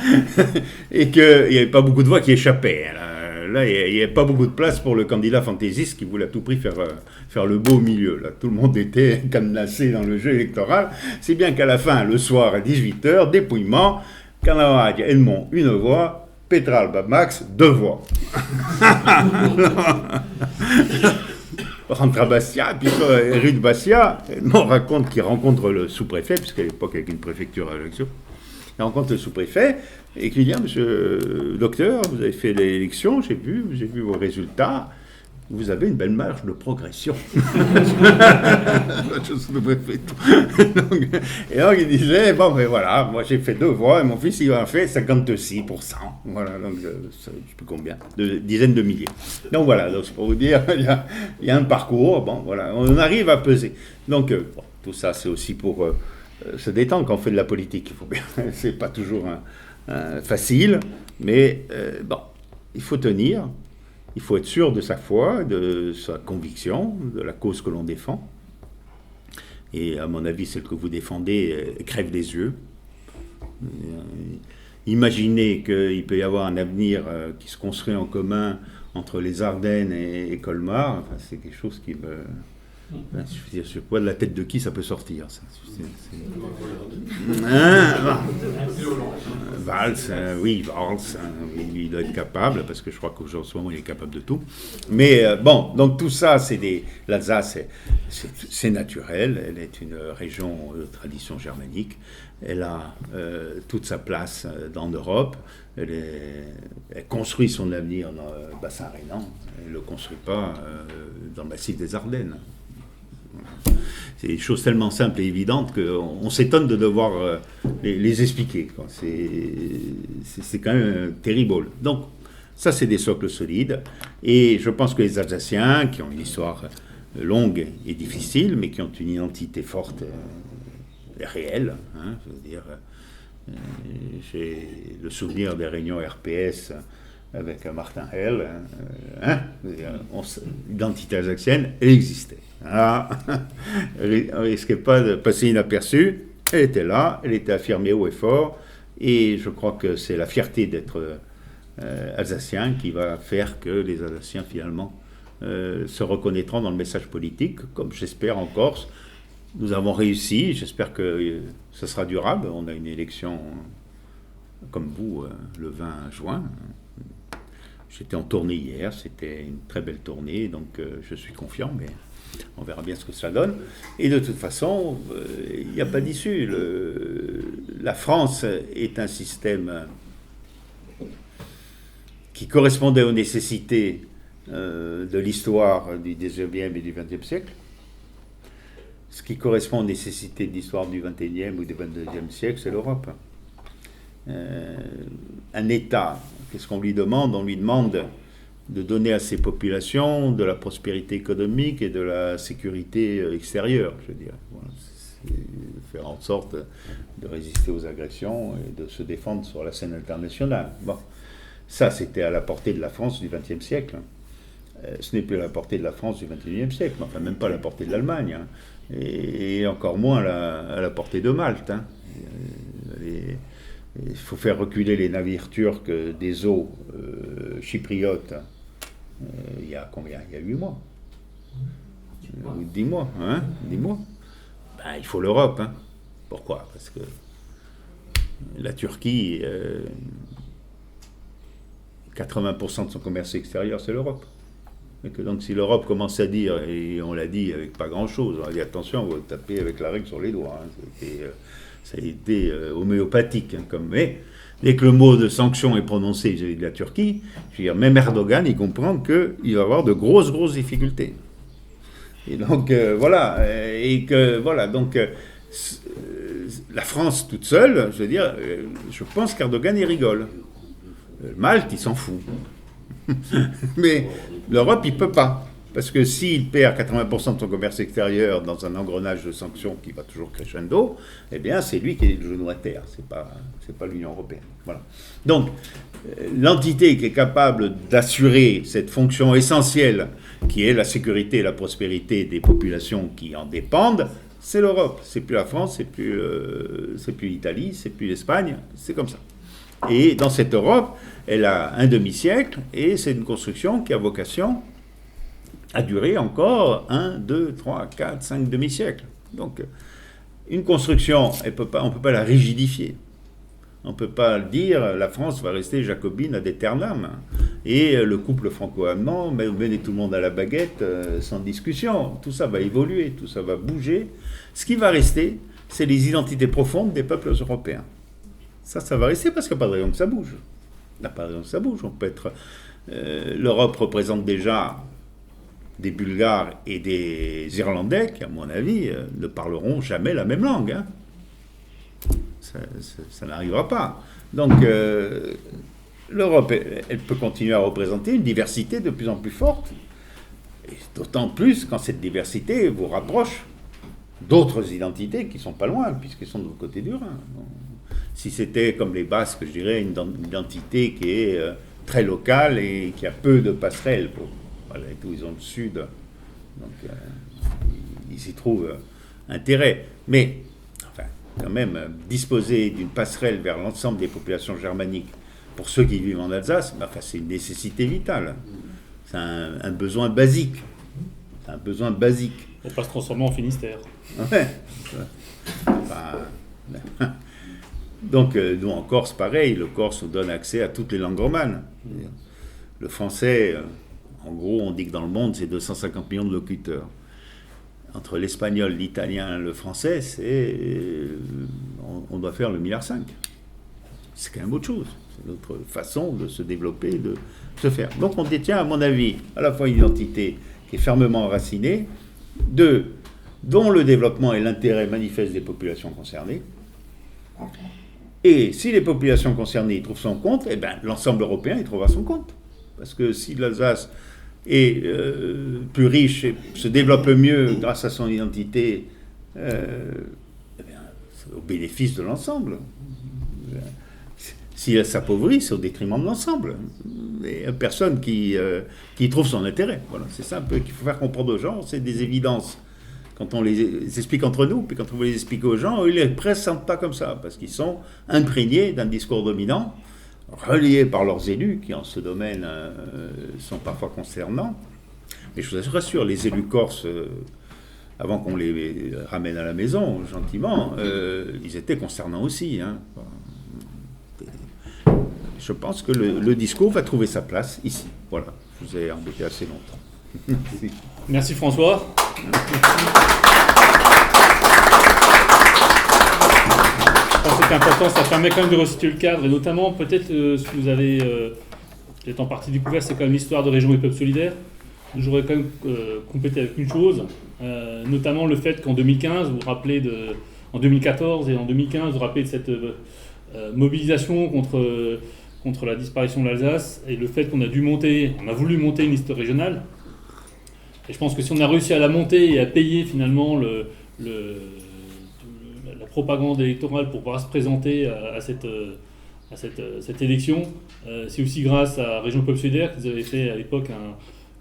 S1: et qu'il n'y avait pas beaucoup de voix qui échappaient. Là, il n'y avait pas beaucoup de place pour le candidat fantaisiste qui voulait à tout prix faire le beau milieu. Là, tout le monde était cadenassé dans le jeu électoral, si bien qu'à la fin, le soir à 18h, dépouillement, Canavaggia, Edmond, 1 voix, Pietralba, Max, 2 voix. Rentre à Bastia, puis rue de Bastia, Edmond raconte qu'il rencontre le sous-préfet, puisqu'à l'époque, avec une préfecture à Ajaccio, il rencontre le sous-préfet, et qui lui dit, monsieur le docteur, vous avez fait l'élection, j'ai vu vos résultats, vous avez une belle marge de progression. Et donc il disait, bon ben voilà, moi j'ai fait 2 voix, et mon fils il en fait 56%. Voilà, donc je ne sais plus combien, de dizaines de milliers. Donc voilà, donc c'est pour vous dire, il y a un parcours, bon voilà, on arrive à peser. Donc bon, tout ça c'est aussi pour se détendre quand on fait de la politique, il faut bien, c'est pas toujours facile, mais bon, il faut tenir. Il faut être sûr de sa foi, de sa conviction, de la cause que l'on défend. Et à mon avis, celle que vous défendez crève des yeux. Imaginez qu'il peut y avoir un avenir qui se construit en commun entre les Ardennes et Colmar. Enfin, c'est quelque chose qui me... Je ne sais pas de la tête de qui ça peut sortir. Ça. Valls, oui, il doit être capable, parce que je crois qu'en ce moment il est capable de tout. Mais bon, donc tout ça, l'Alsace, c'est naturel, elle est une région de tradition germanique, elle a toute sa place en Europe, elle construit son avenir dans le bassin rhénan, elle ne le construit pas dans le massif des Ardennes. C'est des choses tellement simples et évidentes qu'on s'étonne de devoir les expliquer. C'est quand même terrible. Donc, ça, c'est des socles solides. Et je pense que les Alsaciens, qui ont une histoire longue et difficile, mais qui ont une identité forte et réelle, hein, je veux dire, j'ai le souvenir des réunions RPS avec Martin Hell, l'identité alsacienne, elle existait. Ah, elle ne risquait pas de passer inaperçue, elle était là, elle était affirmée haut et fort, et je crois que c'est la fierté d'être alsacien qui va faire que les Alsaciens finalement se reconnaîtront dans le message politique, comme j'espère en Corse. Nous avons réussi, j'espère que ce sera durable. On a une élection comme vous le 20 juin. J'étais en tournée hier, c'était une très belle tournée, donc je suis confiant, mais on verra bien ce que ça donne. Et de toute façon, il n'y a pas d'issue. La France est un système qui correspondait aux nécessités de l'histoire du XIXe et du XXe siècle. Ce qui correspond aux nécessités de l'histoire du XXIe ou du XXIe siècle, c'est l'Europe. Un État, qu'est-ce qu'on lui demande? On lui demande de donner à ses populations de la prospérité économique et de la sécurité extérieure, je veux dire. Voilà, faire en sorte de résister aux agressions et de se défendre sur la scène internationale. Bon, ça, c'était à la portée de la France du XXe siècle. Ce n'est plus à la portée de la France du XXIe siècle, enfin même pas à la portée de l'Allemagne, hein, et encore moins à la portée de Malte. Hein. Il faut faire reculer les navires turcs des eaux chypriotes. Il y a combien? Il y a 8 mois. 10 mois, hein? 10 mois. Ben, il faut l'Europe. Hein. Pourquoi? Parce que la Turquie, 80% de son commerce extérieur, c'est l'Europe. Et que donc si l'Europe commence à dire, et on l'a dit avec pas grand-chose, on a dit attention, on va taper avec la règle sur les doigts. Hein. Ça a été homéopathique. Hein, mais dès que le mot de sanction est prononcé vis-à-vis de la Turquie, je veux dire, même Erdogan, il comprend qu'il va avoir de grosses difficultés. Et donc, voilà. Et que, voilà. Donc, la France toute seule, je veux dire, je pense qu'Erdogan y rigole. Malte, il s'en fout. Mais l'Europe, il ne peut pas. Parce que s'il perd 80% de son commerce extérieur dans un engrenage de sanctions qui va toujours crescendo, eh bien, c'est lui qui est le genou à terre. C'est pas l'Union européenne. Voilà. Donc, l'entité qui est capable d'assurer cette fonction essentielle, qui est la sécurité et la prospérité des populations qui en dépendent, c'est l'Europe. C'est plus la France, c'est plus l'Italie, c'est plus l'Espagne. C'est comme ça. Et dans cette Europe, elle a un demi-siècle, et c'est une construction qui a vocation à durer encore 1, 2, 3, 4, 5 demi-siècles. Donc, une construction, on ne peut pas la rigidifier. On ne peut pas dire la France va rester jacobine ad aeternam. Et le couple franco-allemand, menez tout le monde à la baguette sans discussion. Tout ça va évoluer, tout ça va bouger. Ce qui va rester, c'est les identités profondes des peuples européens. Ça va rester parce qu'il n'y a pas de raison que ça bouge. Il n'y a pas de raison que ça bouge. On peut être... L'Europe représente déjà des Bulgares et des Irlandais qui, à mon avis, ne parleront jamais la même langue. Hein. Ça n'arrivera pas. Donc, l'Europe, elle peut continuer à représenter une diversité de plus en plus forte. Et d'autant plus quand cette diversité vous rapproche d'autres identités qui ne sont pas loin, puisqu'elles sont de l'autre côté du Rhin. Donc, si c'était comme les Basques, je dirais, une identité qui est très locale et qui a peu de passerelles. Voilà, et tout, ils ont le sud, donc ils y trouvent intérêt. Mais, enfin, quand même, disposer d'une passerelle vers l'ensemble des populations germaniques pour ceux qui vivent en Alsace, enfin, c'est une nécessité vitale. C'est un besoin basique. C'est un besoin basique.
S3: Pour ne pas se transformer en Finistère.
S1: Ouais. Enfin, donc, nous en Corse, pareil, le Corse nous donne accès à toutes les langues romanes. Le français, en gros, on dit que dans le monde, c'est 250 millions de locuteurs. Entre l'espagnol, l'italien, le français, on doit faire le 1,5 milliard. C'est quand même autre chose. C'est notre façon de se développer, de se faire. Donc, on détient, à mon avis, à la fois une identité qui est fermement enracinée, dont le développement est l'intérêt manifeste des populations concernées. Et si les populations concernées y trouvent son compte, eh bien, l'ensemble européen y trouvera son compte. Parce que si l'Alsace est plus riche et se développe mieux grâce à son identité, eh bien, c'est au bénéfice de l'ensemble. Si elle s'appauvrit, c'est au détriment de l'ensemble. Il n'y a personne qui trouve son intérêt. Voilà, c'est ça un peu qu'il faut faire comprendre aux gens, c'est des évidences. Quand on les explique entre nous, puis quand on veut les expliquer aux gens, eux, ils ne les pressentent pas comme ça, parce qu'ils sont imprégnés d'un discours dominant, reliés par leurs élus, qui en ce domaine sont parfois concernants. Mais je vous rassure, les élus corses, avant qu'on les ramène à la maison, gentiment, ils étaient concernants aussi. Hein. Je pense que le discours va trouver sa place ici. Voilà, je vous ai embêté assez longtemps. Merci.
S3: Merci François. Je pense que c'est important, ça permet quand même de resituer le cadre, et notamment peut-être ce que vous avez peut-être en partie découvert, c'est quand même l'histoire de Régions et Peuples Solidaires. J'aurais quand même complété avec une chose, notamment le fait qu'en 2015, vous vous rappelez en 2014 et en 2015, vous vous rappelez de cette mobilisation contre la disparition de l'Alsace, et le fait qu'on a voulu monter une liste régionale. Et je pense que si on a réussi à la monter et à payer finalement la propagande électorale pour pouvoir se présenter à cette élection, c'est aussi grâce à Régions Peuples Solidaires qu'ils avaient fait à l'époque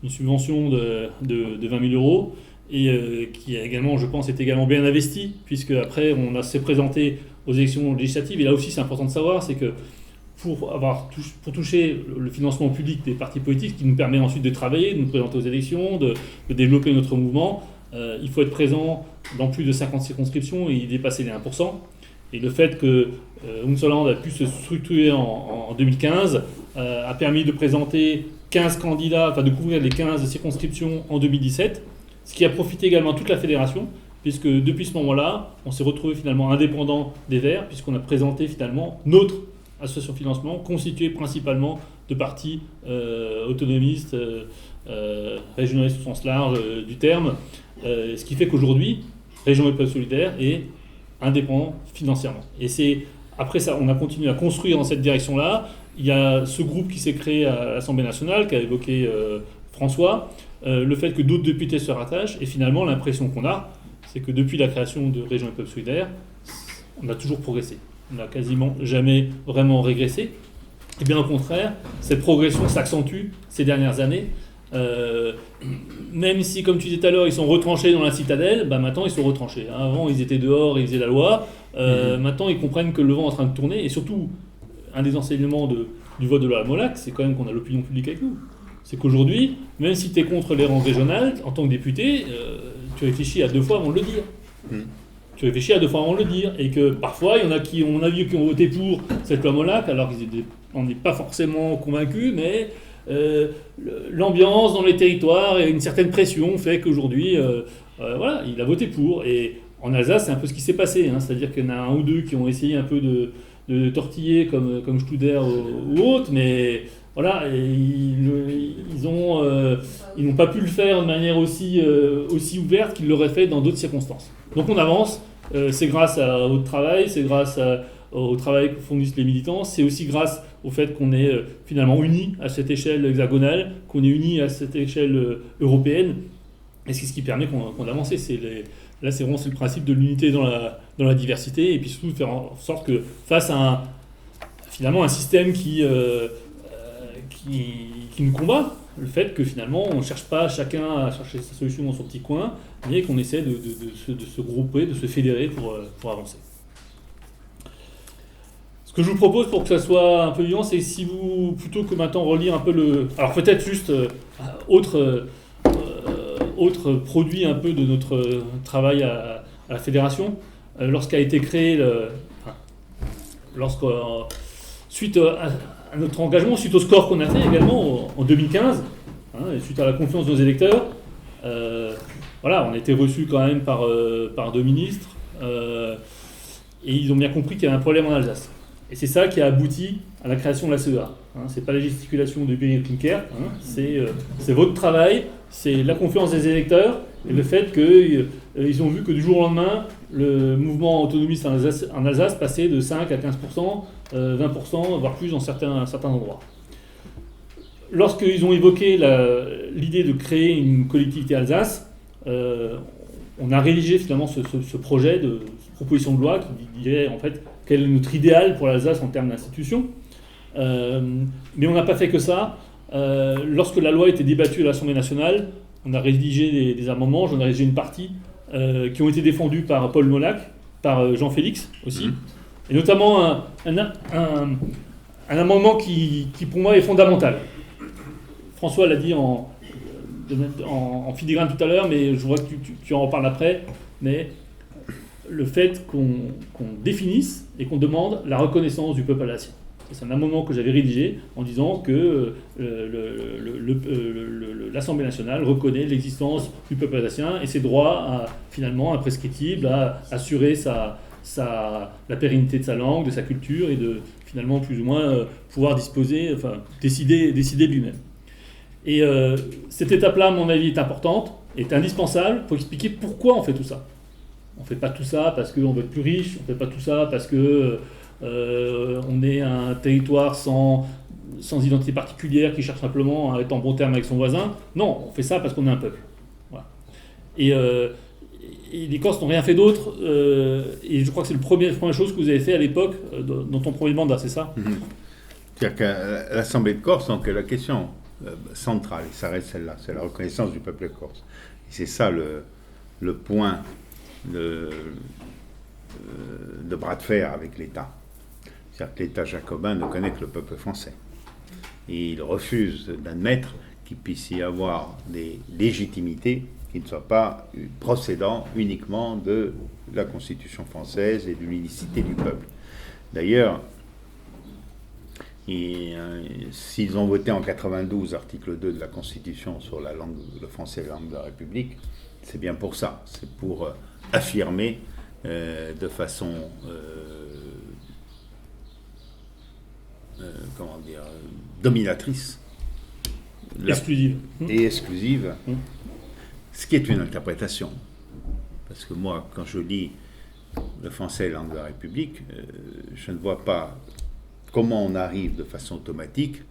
S3: une subvention de 20 000 euros, et qui a également, je pense, est également bien investi, puisque après on s'est présenté aux élections législatives. Et là aussi, c'est important de savoir, c'est que pour toucher le financement public des partis politiques, qui nous permet ensuite de travailler, de nous présenter aux élections, de développer notre mouvement, il faut être présent dans plus de 50 circonscriptions et y dépasser les 1%. Et le fait que Unsoland a pu se structurer en 2015 a permis de présenter 15 candidats, enfin de couvrir les 15 circonscriptions en 2017, ce qui a profité également à toute la fédération, puisque depuis ce moment-là, on s'est retrouvé finalement indépendant des Verts, puisqu'on a présenté finalement notre association de financement, constituée principalement de partis autonomistes, régionalistes au sens large du terme, ce qui fait qu'aujourd'hui, Régions et Peuples Solidaires est indépendants financièrement. Et après ça, on a continué à construire dans cette direction-là. Il y a ce groupe qui s'est créé à l'Assemblée nationale, qu'a évoqué François, le fait que d'autres députés se rattachent, et finalement l'impression qu'on a, c'est que depuis la création de Région et Peuple Solidaire, on a toujours progressé. On n'a quasiment jamais vraiment régressé. Et bien au contraire, cette progression s'accentue ces dernières années. Même si, comme tu disais tout à l'heure, ils sont retranchés dans la citadelle, maintenant ils sont retranchés. Avant, ils étaient dehors, ils faisaient la loi. Maintenant, ils comprennent que le vent est en train de tourner. Et surtout, un des enseignements du vote de la Molac, c'est quand même qu'on a l'opinion publique avec nous. C'est qu'aujourd'hui, même si tu es contre les rangs régionales, en tant que député, tu réfléchis à 2 fois avant de le dire. Tu réfléchis à 2 fois avant de le dire. Et que parfois, il y en a qui, on a vu, qui ont voté pour cette loi Molac, alors qu'on n'est pas forcément convaincus, mais l'ambiance dans les territoires et une certaine pression fait qu'aujourd'hui, voilà, il a voté pour. Et en Alsace, c'est un peu ce qui s'est passé. C'est-à-dire qu'il y en a un ou deux qui ont essayé un peu de tortiller comme Studer ou autre, mais voilà, et ils n'ont pas pu le faire de manière aussi ouverte qu'ils l'auraient fait dans d'autres circonstances. Donc on avance, c'est grâce à votre travail, c'est grâce au travail que fournissent les militants, c'est aussi grâce au fait qu'on est finalement unis à cette échelle hexagonale, qu'on est unis à cette échelle européenne, et c'est ce qui permet qu'on avance. Là, c'est vraiment le principe de l'unité dans la diversité, et puis surtout faire en sorte que face à finalement un système qui nous combat, le fait que finalement on ne cherche pas chacun à chercher sa solution dans son petit coin, mais qu'on essaie de se grouper, de se fédérer pour avancer. Ce que je vous propose pour que ça soit un peu vivant, c'est si vous, plutôt que maintenant relire un peu alors peut-être juste autre produit un peu de notre travail à la fédération, lorsqu'a été créé suite à notre engagement, suite au score qu'on a fait également en 2015, et suite à la confiance de nos électeurs, voilà, on a été reçus quand même par 2 ministres, et ils ont bien compris qu'il y avait un problème en Alsace. Et c'est ça qui a abouti à la création de la CEA. C'est pas la gesticulation de Beryl Klinker, c'est votre travail, c'est la confiance des électeurs, et le fait qu'ils ont vu que du jour au lendemain, le mouvement autonomiste en Alsace passait de 5 à 15%, 20%, voire plus dans certains endroits. Lorsqu'ils ont évoqué l'idée de créer une collectivité Alsace, on a rédigé finalement ce projet de proposition de loi qui dirait en fait quel est notre idéal pour l'Alsace en termes d'institution. Mais on n'a pas fait que ça. Lorsque la loi était débattue à l'Assemblée nationale, on a rédigé des amendements, j'en ai rédigé une partie, qui ont été défendus par Paul Molac, par Jean-Félix aussi, et notamment un amendement qui pour moi est fondamental. François l'a dit en filigrane tout à l'heure, mais je vois que tu en reparles après, mais le fait qu'on définisse et qu'on demande la reconnaissance du peuple alsacien. C'est un amendement que j'avais rédigé en disant que l'Assemblée nationale reconnaît l'existence du peuple alsacien et ses droits finalement imprescriptibles à assurer la pérennité de sa langue, de sa culture et de finalement plus ou moins pouvoir décider de lui-même. Et cette étape-là, à mon avis, est importante, est indispensable pour expliquer pourquoi on fait tout ça. On ne fait pas tout ça parce qu'on veut être plus riche, on ne fait pas tout ça parce que on est un territoire sans identité particulière qui cherche simplement à être en bon terme avec son voisin. Non, on fait ça parce qu'on est un peuple. Voilà. Et les Corses n'ont rien fait d'autre. Et je crois que c'est la première chose que vous avez fait à l'époque dans ton premier mandat, c'est ça ?
S1: C'est-à-dire qu'à l'Assemblée de Corse, donc la question centrale, et ça reste celle-là, c'est la reconnaissance du peuple corse. Et c'est ça le point de bras de fer avec l'État. C'est-à-dire que l'État jacobin ne connaît que le peuple français. Et il refuse d'admettre qu'il puisse y avoir des légitimités qui ne soient pas procédant uniquement de la Constitution française et de l'unicité du peuple. D'ailleurs, s'ils ont voté en 92, article 2 de la Constitution sur la langue, le français, la langue de la République, c'est bien pour ça. C'est pour affirmer de façon dominatrice
S3: exclusive
S1: et exclusive, ce qui est une interprétation. Parce que moi, quand je lis le français est langue de la République, je ne vois pas comment on arrive de façon automatique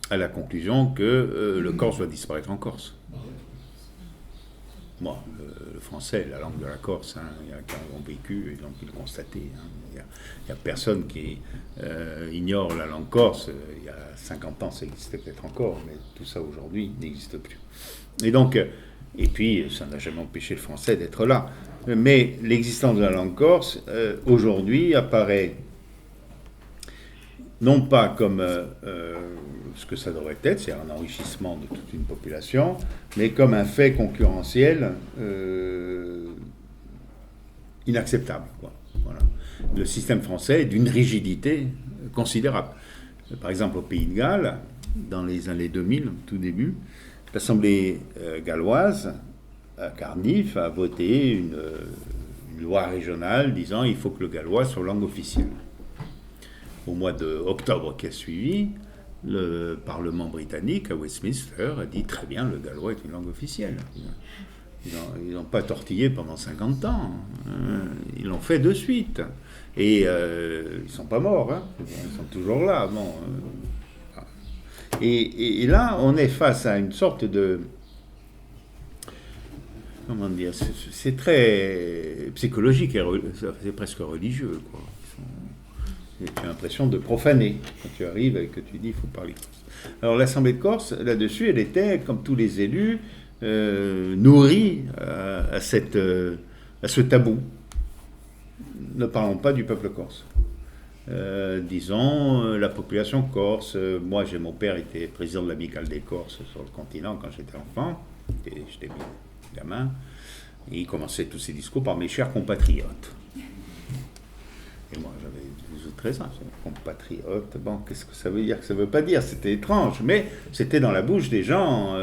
S1: à la conclusion que le corse doit disparaître en Corse. Bon, le français est la langue de la Corse, hein. Il y a qui ont vécu et donc ils l'ont constaté. Hein. Il y a personne qui ignore la langue corse. Il y a 50 ans, ça existait peut-être encore, mais tout ça aujourd'hui n'existe plus. Et donc, et puis, ça n'a jamais empêché le français d'être là. Mais l'existence de la langue corse, aujourd'hui, apparaît non pas comme ce que ça devrait être, c'est un enrichissement de toute une population, mais comme un fait concurrentiel inacceptable, quoi. Voilà. Le système français est d'une rigidité considérable. Par exemple, au Pays de Galles, dans les années 2000, tout début, l'Assemblée galloise, à Cardiff, a voté une loi régionale disant qu'il faut que le gallois soit langue officielle. Au mois d'octobre qui a suivi, le Parlement britannique à Westminster a dit très bien, le gallois est une langue officielle. Ils n'ont pas tortillé pendant 50 ans. Ils l'ont fait de suite. Et ils ne sont pas morts. Hein. Ils sont toujours là. Bon, et là, on est face à une sorte de... Comment dire, c'est très psychologique et c'est presque religieux, quoi. Tu as l'impression de profaner quand tu arrives et que tu dis il faut parler corse. Alors l'Assemblée de Corse, là-dessus, elle était, comme tous les élus, nourrie à ce tabou. Ne parlons pas du peuple corse. Disons, la population corse. Moi, mon père était président de l'Amicale des Corses sur le continent quand j'étais enfant. J'étais gamin. Et il commençait tous ses discours par mes chers compatriotes. Et moi, j'avais 12 ou 13 ans, compatriote, bon, qu'est-ce que ça veut dire, que ça veut pas dire, c'était étrange, mais c'était dans la bouche des gens,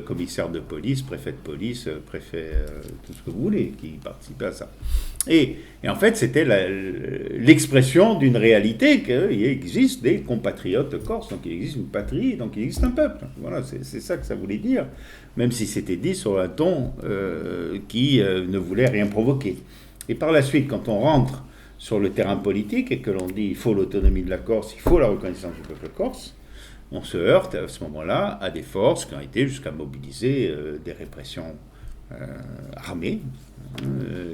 S1: commissaires de police, préfet de police, préfet, tout ce que vous voulez, qui participaient à ça. Et en fait, c'était l'expression d'une réalité qu'il existe des compatriotes corses, donc il existe une patrie, donc il existe un peuple. Voilà, c'est ça que ça voulait dire, même si c'était dit sur un ton qui ne voulait rien provoquer. Et par la suite, quand on rentre sur le terrain politique et que l'on dit il faut l'autonomie de la Corse, il faut la reconnaissance du peuple corse, on se heurte à ce moment-là à des forces qui ont été jusqu'à mobiliser des répressions armées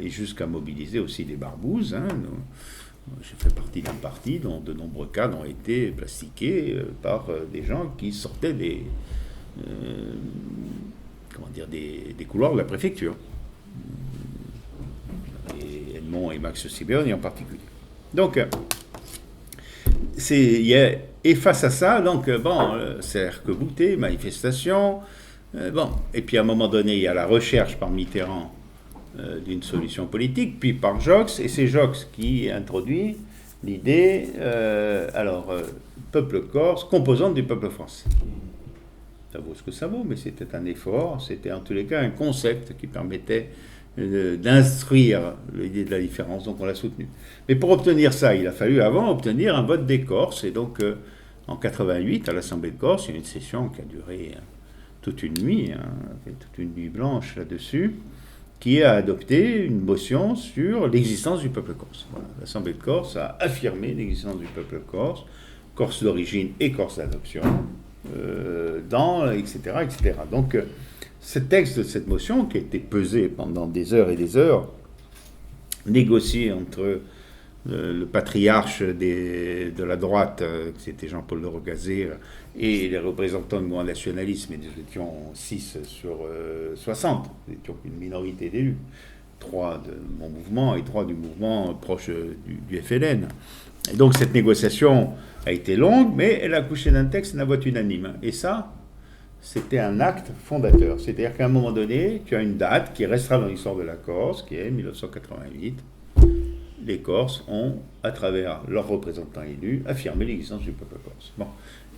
S1: et jusqu'à mobiliser aussi des barbouzes. Hein. J'ai fait partie d'un parti dont de nombreux cadres ont été plastiqués par des gens qui sortaient des couloirs de la préfecture. Et Max Siberni en particulier. Donc, et face à ça, donc, c'est arc-bouté, manifestation, et puis à un moment donné, il y a la recherche par Mitterrand d'une solution politique, puis par Jox, et c'est Jox qui introduit l'idée, peuple corse, composante du peuple français. Ça vaut ce que ça vaut, mais c'était un effort, c'était en tous les cas un concept qui permettait d'instruire l'idée de la différence, donc on l'a soutenu. Mais pour obtenir ça, il a fallu avant obtenir un vote des Corses, et donc en 88, à l'Assemblée de Corse, il y a une session qui a duré toute une nuit, toute une nuit blanche là-dessus, qui a adopté une motion sur l'existence du peuple corse. Voilà. L'Assemblée de Corse a affirmé l'existence du peuple corse, Corse d'origine et Corse d'adoption, etc., etc. Donc, ce texte de cette motion, qui a été pesé pendant des heures et des heures, négocié entre le patriarche de la droite, c'était Jean-Paul de Rogazé, et les représentants du mouvement nationalisme, et nous étions 6 sur 60, nous étions une minorité d'élus, 3 de mon mouvement et 3 du mouvement proche du FLN. Et donc cette négociation a été longue, mais elle a accouché d'un texte d'un vote unanime. Et ça, c'était un acte fondateur. C'est-à-dire qu'à un moment donné, tu as une date qui restera dans l'histoire de la Corse, qui est 1988. Les Corses ont, à travers leurs représentants élus, affirmé l'existence du peuple corse. Bon.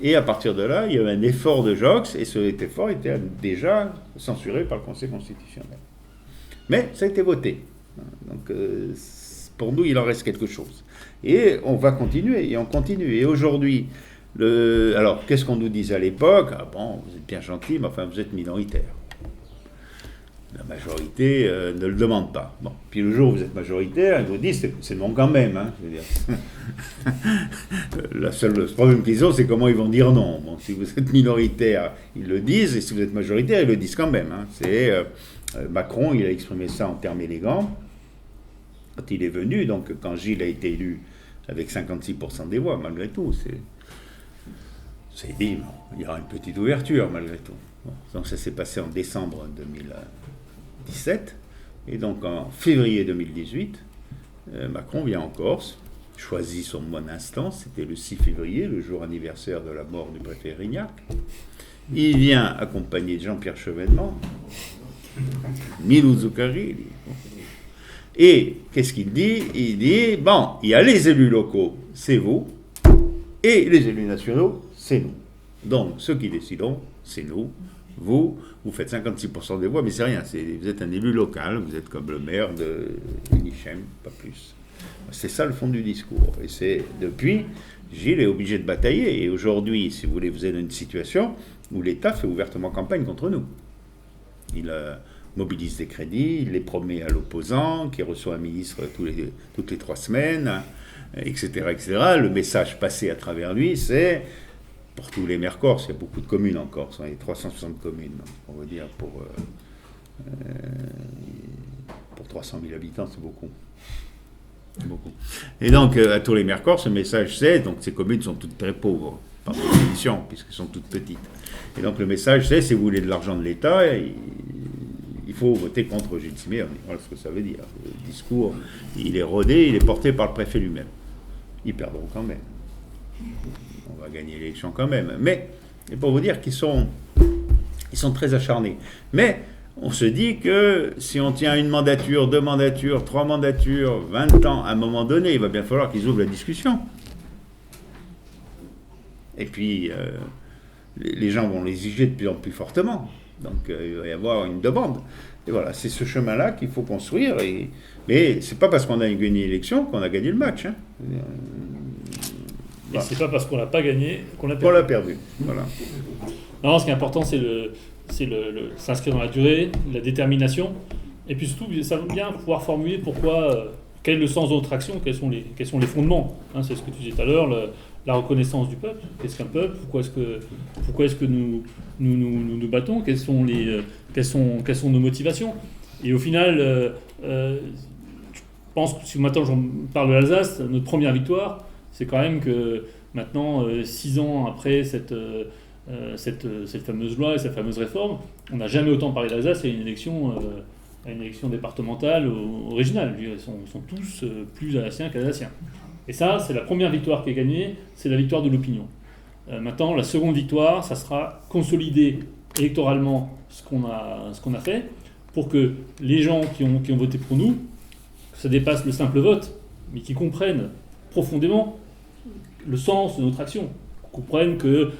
S1: Et à partir de là, il y avait un effort de Jox, et cet effort était déjà censuré par le Conseil constitutionnel. Mais ça a été voté. Donc, pour nous, il en reste quelque chose. Et on va continuer, et on continue. Et aujourd'hui, alors, qu'est-ce qu'on nous disait à l'époque ? Ah bon, vous êtes bien gentil, mais enfin, vous êtes minoritaire. La majorité ne le demande pas. Bon. Puis le jour où vous êtes majoritaire, ils vous disent c'est non quand même. Hein, je veux dire. Le problème qu'ils ont, c'est comment ils vont dire non. Bon, si vous êtes minoritaire, ils le disent, et si vous êtes majoritaire, ils le disent quand même. Hein. Macron, il a exprimé ça en termes élégants quand il est venu. Donc quand Gilles a été élu avec 56% des voix, malgré tout, c'est dit, il y aura une petite ouverture malgré tout. Bon, donc ça s'est passé en décembre 2017, et donc en février 2018, Macron vient en Corse, choisit son bon instant, c'était le 6 février, le jour anniversaire de la mort du préfet Rignac. Il vient accompagné de Jean-Pierre Chevènement, Milou Zoukari, et qu'est-ce qu'il dit? Il dit, bon, il y a les élus locaux, c'est vous, et les élus nationaux, c'est nous. Donc, ceux qui décident, c'est nous. Vous faites 56% des voix, mais c'est rien. Vous êtes un élu local, vous êtes comme le maire de Nichem, pas plus. C'est ça le fond du discours. Et c'est depuis, Gilles est obligé de batailler. Et aujourd'hui, si vous voulez, vous êtes dans une situation où l'État fait ouvertement campagne contre nous. Il mobilise des crédits, il les promet à l'opposant, qui reçoit un ministre toutes les 3 semaines, etc., etc. Le message passé à travers lui, c'est... Pour tous les maires corses, il y a beaucoup de communes en Corse, il y a 360 communes, on va dire, pour 300 000 habitants, c'est beaucoup. Beaucoup. Et donc, à tous les maires corses, le message c'est, donc ces communes sont toutes très pauvres, par définition, puisqu'elles sont toutes petites. Et donc le message c'est, si vous voulez de l'argent de l'État, il faut voter contre Gilles Simeoni. Voilà ce que ça veut dire. Le discours, il est rodé, il est porté par le préfet lui-même. Ils perdront quand même. On va gagner l'élection quand même. Mais, et pour vous dire qu'ils sont très acharnés. Mais, on se dit que si on tient une mandature, 2 mandatures, 3 mandatures, 20 ans, à un moment donné, il va bien falloir qu'ils ouvrent la discussion. Et puis, les gens vont l'exiger de plus en plus fortement. Donc, il va y avoir une demande. Et voilà, c'est ce chemin-là qu'il faut construire. Mais c'est pas parce qu'on a gagné l'élection qu'on a gagné le match. Hein.
S3: Et c'est pas parce qu'on l'a pas gagné qu'on l'a perdu.
S1: On l'a perdu, voilà.
S3: Non, ce qui est important, c'est s'inscrire dans la durée, la détermination, et puis surtout, ça veut bien pouvoir formuler quel est le sens de notre action, quels sont les fondements. Hein, c'est ce que tu disais tout à l'heure, la reconnaissance du peuple. Qu'est-ce qu'un peuple? Pourquoi est-ce que nous nous battons? Quelles sont nos motivations? Et au final, je pense que si maintenant j'en parle de l'Alsace, notre première victoire, c'est quand même que maintenant, 6 ans après cette fameuse loi et cette fameuse réforme, on n'a jamais autant parlé d'Alsace à une élection départementale ou régionale. Ils sont tous plus alsaciens qu'alsaciens. Et ça, c'est la première victoire qui est gagnée, c'est la victoire de l'opinion. Maintenant, la seconde victoire, ça sera consolider électoralement ce qu'on a fait pour que les gens qui ont voté pour nous, que ça dépasse le simple vote, mais qui comprennent profondément le sens de notre action, comprennent que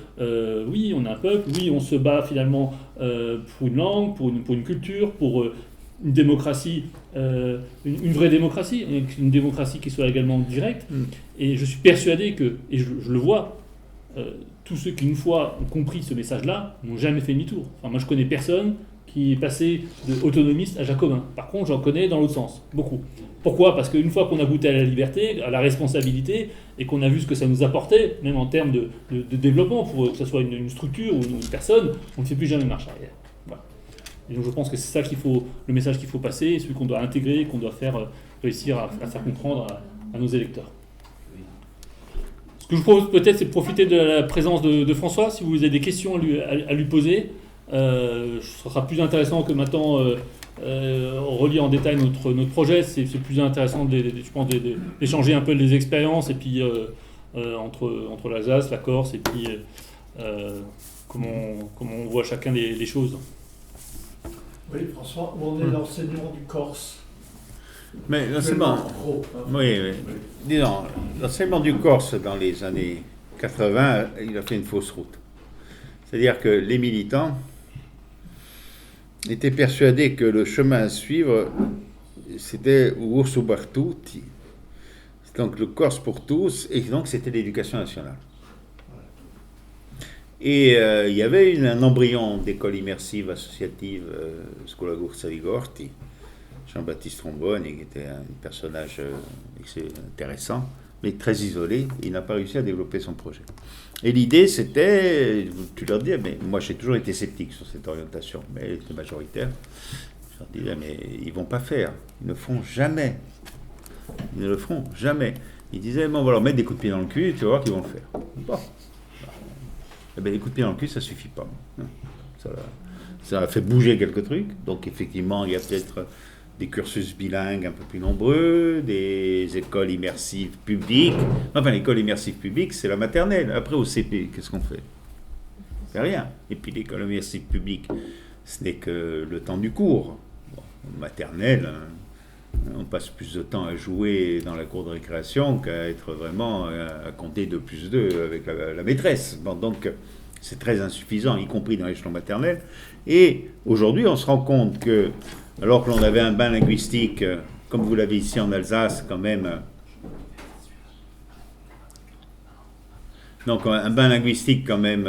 S3: oui, on a un peuple, oui, on se bat finalement pour une langue, pour une culture, pour une démocratie, une vraie démocratie, une démocratie qui soit également directe. Et je suis persuadé que, et je le vois, tous ceux qui une fois ont compris ce message-là n'ont jamais fait demi-tour. Enfin, moi je connais personne qui est passé de autonomiste à jacobin. Par contre, j'en connais dans l'autre sens, beaucoup. Pourquoi? Parce qu'une fois qu'on a goûté à la liberté, à la responsabilité, et qu'on a vu ce que ça nous apportait, même en termes de développement, pour que ce soit une structure ou une personne, on ne fait plus jamais marche arrière. Voilà. Et donc je pense que c'est ça le message qu'il faut passer, et celui qu'on doit intégrer, qu'on doit réussir à faire comprendre à nos électeurs. Ce que je vous propose peut-être, c'est de profiter de la présence de François, si vous avez des questions à lui poser. Ce sera plus intéressant que maintenant relire en détail notre projet. C'est plus intéressant, je pense, d'échanger un peu les expériences et puis entre l'Alsace, la Corse et puis comment on voit chacun les choses.
S4: Oui, François, où on est l'enseignement du Corse?
S1: Mais l'enseignement, oui. Disons, l'enseignement du Corse dans les années 80, il a fait une fausse route. C'est-à-dire que les militants étaient persuadés que le chemin à suivre, c'était Ursu Bartuti, donc le Corse pour tous, et donc c'était l'éducation nationale. Et il y avait un embryon d'école immersive associative, Scuola Corsa di Gorti, Jean-Baptiste Trombone, qui était un personnage intéressant, mais très isolé. Il n'a pas réussi à développer son projet. Et l'idée, c'était, tu leur dis, mais moi j'ai toujours été sceptique sur cette orientation, mais elle était majoritaire. Je leur disais, mais ils ne vont pas faire, ils ne le feront jamais. Ils ne le feront jamais. Ils disaient, bon, on va leur mettre des coups de pied dans le cul, tu vas voir qu'ils vont le faire. Bon. Eh bien, les coups de pied dans le cul, ça ne suffit pas. Ça a fait bouger quelques trucs. Donc, effectivement, il y a peut-être des cursus bilingues un peu plus nombreux, des écoles immersives publiques. Enfin, l'école immersive publique, c'est la maternelle. Après, au CP, qu'est-ce qu'on fait? C'est rien. Et puis, l'école immersive publique, ce n'est que le temps du cours. Bon, maternelle, on passe plus de temps à jouer dans la cour de récréation qu'à être vraiment à compter 2 plus 2 avec la maîtresse. Bon, donc, c'est très insuffisant, y compris dans l'échelon maternel. Et aujourd'hui, on se rend compte que, alors que l'on avait un bain linguistique, comme vous l'avez ici en Alsace, quand même, donc un bain linguistique quand même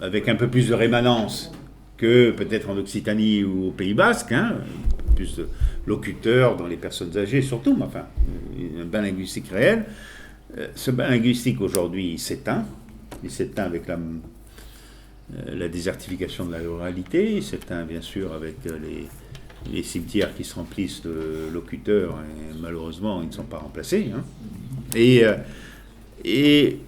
S1: avec un peu plus de rémanence que peut-être en Occitanie ou au Pays Basque, hein, plus de locuteurs dans les personnes âgées surtout, mais enfin, un bain linguistique réel. Ce bain linguistique aujourd'hui, il s'éteint avec la désertification de la ruralité, il s'éteint bien sûr avec les cimetières qui se remplissent de locuteurs, et malheureusement, ils ne sont pas remplacés. Hein. Et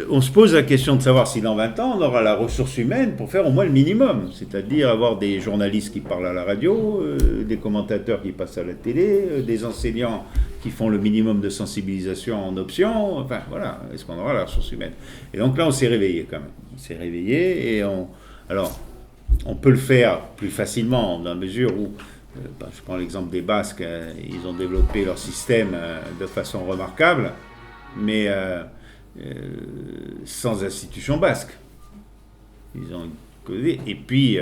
S1: on se pose la question de savoir si dans 20 ans, on aura la ressource humaine pour faire au moins le minimum, c'est-à-dire avoir des journalistes qui parlent à la radio, des commentateurs qui passent à la télé, des enseignants qui font le minimum de sensibilisation en option, enfin voilà, est-ce qu'on aura la ressource humaine? Et donc là, on s'est réveillé quand même. On s'est réveillé et on peut le faire plus facilement dans la mesure où, je prends l'exemple des Basques, ils ont développé leur système de façon remarquable, mais sans institution basque. Ils ont et puis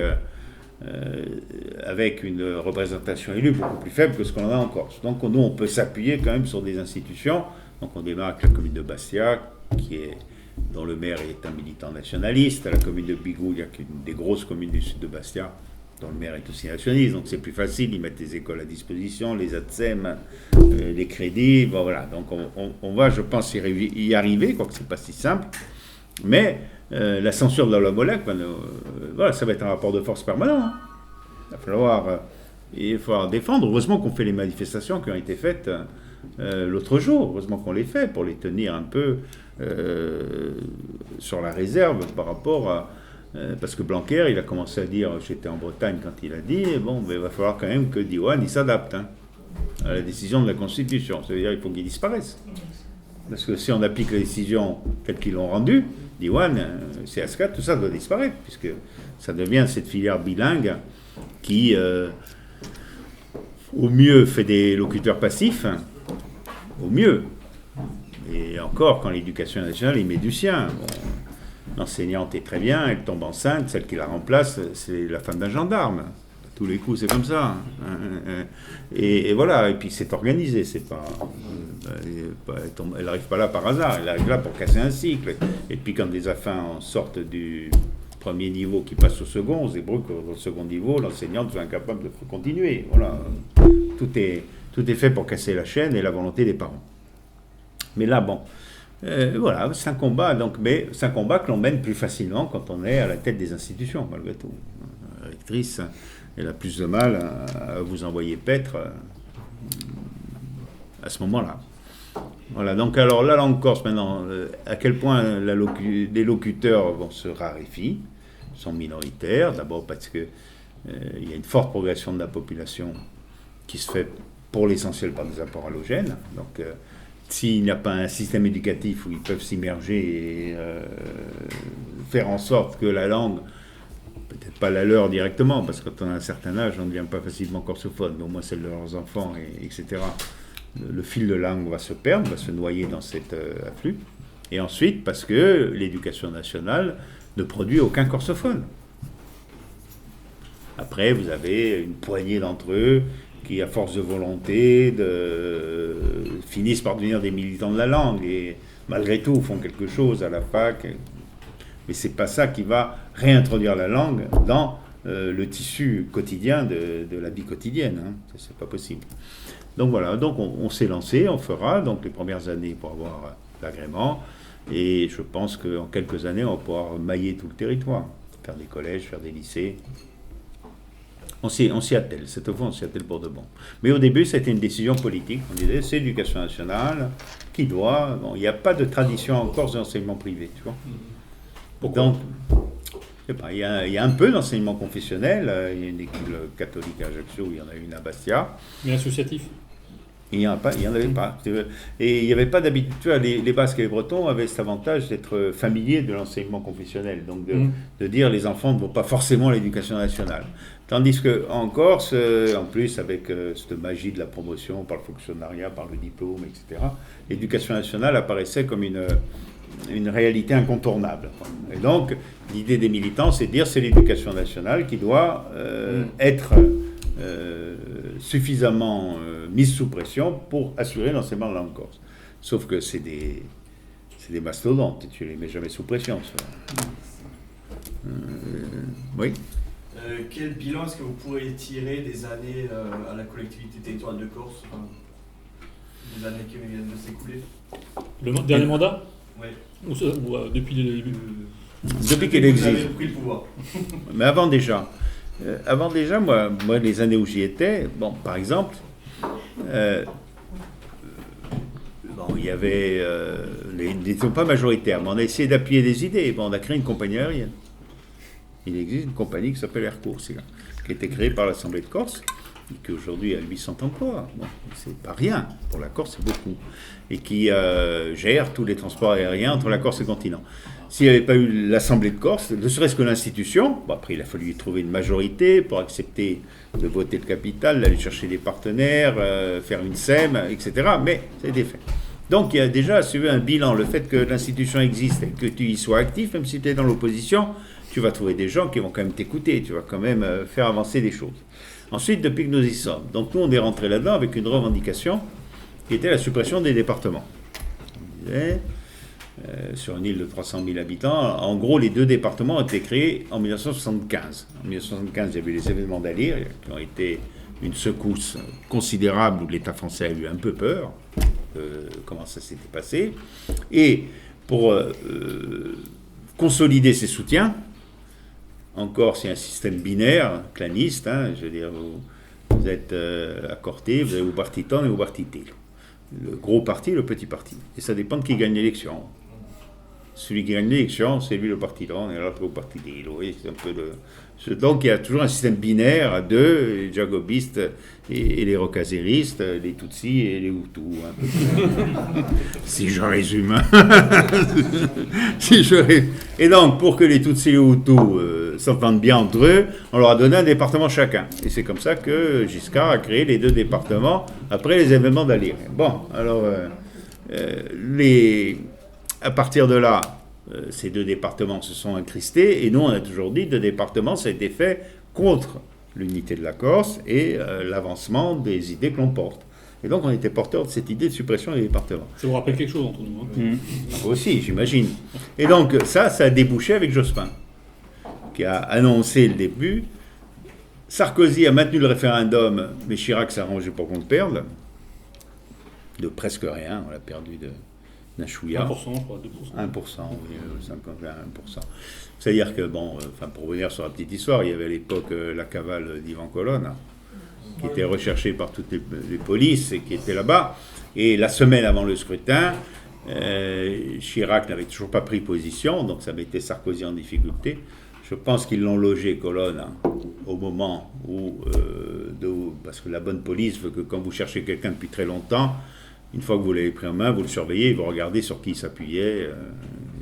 S1: avec une représentation élue beaucoup plus faible que ce qu'on a en Corse. Donc nous, on peut s'appuyer quand même sur des institutions. Donc on démarre avec la commune de Bastia, dont le maire est un militant nationaliste, à la commune de Bigoulia, qui est une des grosses communes du sud de Bastia, dont le maire est aussi nationaliste, donc c'est plus facile, ils mettent les écoles à disposition, les ATSEM, les crédits, bon voilà, donc on va, je pense, y arriver, quoique c'est pas si simple, mais la censure de la loi Molek, voilà, ça va être un rapport de force permanent, hein. Il va falloir défendre, heureusement qu'on fait les manifestations qui ont été faites l'autre jour, heureusement qu'on les fait, pour les tenir un peu sur la réserve par rapport à... parce que Blanquer, il a commencé à dire, j'étais en Bretagne quand il a dit, bon, mais il va falloir quand même que Diwan il s'adapte à la décision de la Constitution. Ça veut dire qu'il faut qu'il disparaisse. Parce que si on applique les décisions telles qu'ils l'ont rendues, Diwan, CSK, tout ça doit disparaître, puisque ça devient cette filière bilingue qui, au mieux, fait des locuteurs passifs, au mieux. Et encore, quand l'éducation nationale, il met du sien. Bon, l'enseignante est très bien, elle tombe enceinte, celle qui la remplace, c'est la femme d'un gendarme. À tous les coups, c'est comme ça. Et voilà, et puis c'est organisé, c'est pas... elle n'arrive pas là par hasard, elle arrive là pour casser un cycle. Et puis quand des enfants sortent du premier niveau qui passent au second, on se débrouille qu'au second niveau, l'enseignante soit incapable de continuer. Voilà. Tout est fait pour casser la chaîne et la volonté des parents. Mais là, bon... voilà, c'est un combat, mais c'est un combat que l'on mène plus facilement quand on est à la tête des institutions, malgré tout. La rectrice, elle a plus de mal à vous envoyer paître à ce moment-là. Voilà, donc alors la langue corse maintenant, à quel point les locuteurs se raréfient, sont minoritaires, d'abord parce que il y a une forte progression de la population qui se fait pour l'essentiel par des apports halogènes, donc s'il n'y a pas un système éducatif où ils peuvent s'immerger et faire en sorte que la langue, peut-être pas la leur directement, parce que quand on a un certain âge, on ne devient pas facilement corsophone, mais au moins celle de leurs enfants, etc. Le fil de langue va se perdre, va se noyer dans cet afflux. Et ensuite, parce que l'éducation nationale ne produit aucun corsophone. Après, vous avez une poignée d'entre eux qui, à force de volonté, finissent par devenir des militants de la langue et malgré tout font quelque chose à la fac. Mais ce n'est pas ça qui va réintroduire la langue dans le tissu quotidien de la vie quotidienne. Hein. C'est pas possible. Donc voilà, donc on s'est lancé, on fera donc les premières années pour avoir l'agrément. Et je pense qu'en quelques années, on va pouvoir mailler tout le territoire, faire des collèges, faire des lycées. On s'y attelle, cette fois on s'y attelle pour de bon. Mais au début, c'était une décision politique. On disait, c'est l'éducation nationale qui doit... Bon, il n'y a pas de tradition en Corse d'enseignement privé, tu vois.
S3: Pourquoi ?
S1: Donc, je sais pas, il y a un peu d'enseignement confessionnel. Il y a une école catholique à Ajaccio, il y en a une à Bastia.
S3: Mais associatif ?
S1: Il n'y en avait pas. Et il n'y avait pas d'habitude. Tu vois, les Basques et les Bretons avaient cet avantage d'être familiers de l'enseignement confessionnel. Donc de dire les enfants ne vont pas forcément à l'éducation nationale. Tandis qu'en Corse, en plus avec cette magie de la promotion par le fonctionnariat, par le diplôme, etc., l'éducation nationale apparaissait comme une réalité incontournable. Et donc, l'idée des militants, c'est de dire c'est l'éducation nationale qui doit être suffisamment mise sous pression pour assurer l'enseignement de la langue corse. Sauf que c'est des mastodontes, tu ne les mets jamais sous pression. Oui.
S5: Quel bilan est-ce que vous pourriez tirer des années à la collectivité territoriale de Corse, des années qui viennent de s'écouler?
S3: Le dernier mandat ?
S5: Oui.
S3: Ou depuis le début ?
S1: Depuis qu'elle existe.
S5: Vous avez pris le pouvoir.
S1: Mais avant déjà, moi, les années où j'y étais, bon, par exemple, il y avait, ils n'étaient pas majoritaires, mais on a essayé d'appuyer des idées. Bon, on a créé une compagnie aérienne. Il existe une compagnie qui s'appelle Air Corse, qui a été créée par l'Assemblée de Corse, et qui aujourd'hui a 800 emplois. Bon, c'est pas rien. Pour la Corse, c'est beaucoup. Et qui gère tous les transports aériens entre la Corse et le continent. S'il n'y avait pas eu l'Assemblée de Corse, ne serait-ce que l'institution, bon, après il a fallu trouver une majorité pour accepter de voter le capital, d'aller chercher des partenaires, faire une SEM, etc. Mais c'était fait. Donc il y a déjà assuré un bilan. Le fait que l'institution existe et que tu y sois actif, même si tu es dans l'opposition, tu vas trouver des gens qui vont quand même t'écouter, tu vas quand même faire avancer des choses. Ensuite, depuis que nous y sommes, donc nous on est rentré là-dedans avec une revendication qui était la suppression des départements. On disait, sur une île de 300 000 habitants, en gros les deux départements ont été créés en 1975. En 1975, il y avait les événements d'Alire qui ont été une secousse considérable où l'État français a eu un peu peur de comment ça s'était passé. Et pour consolider ses soutiens, en Corse, il y a un système binaire, claniste, hein, je veux dire, vous êtes à Corté, vous avez vos partiton et vos partités. Le gros parti, le petit parti. Et ça dépend de qui gagne l'élection. Celui qui gagne l'élection, c'est lui le partiton et l'autre le partité. Vous voyez, c'est un peu donc il y a toujours un système binaire à deux, les jacobistes et les rocazéristes, les Tutsis et les Hutus. Hein. Si je résume. Et donc, pour que les Tutsis et les Hutus s'entendent bien entre eux, on leur a donné un département chacun. Et c'est comme ça que Giscard a créé les deux départements après les événements d'Alire. Bon, alors, à partir de là, ces deux départements se sont incrustés, et nous, on a toujours dit, deux départements, ça a été fait contre l'unité de la Corse et l'avancement des idées que l'on porte. Et donc, on était porteur de cette idée de suppression des départements.
S3: Ça vous rappelle quelque chose entre nous, hein?
S1: Moi aussi, j'imagine. Et donc, ça a débouché avec Jospin, qui a annoncé le début. Sarkozy a maintenu le référendum, mais Chirac s'est arrangé pour qu'on le perde. De presque rien, on l'a perdu d'un chouïa.
S3: 1%, je crois, 2%.
S1: 1%, oui, 51%. C'est-à-dire que, bon, pour revenir sur la petite histoire, il y avait à l'époque la cavale d'Ivan Colonne, qui était recherchée par toutes les polices et qui était là-bas. Et la semaine avant le scrutin, Chirac n'avait toujours pas pris position, donc ça mettait Sarkozy en difficulté. Je pense qu'ils l'ont logé, Colonne, au moment où... parce que la bonne police veut que quand vous cherchez quelqu'un depuis très longtemps, une fois que vous l'avez pris en main, vous le surveillez, vous regardez sur qui il s'appuyait,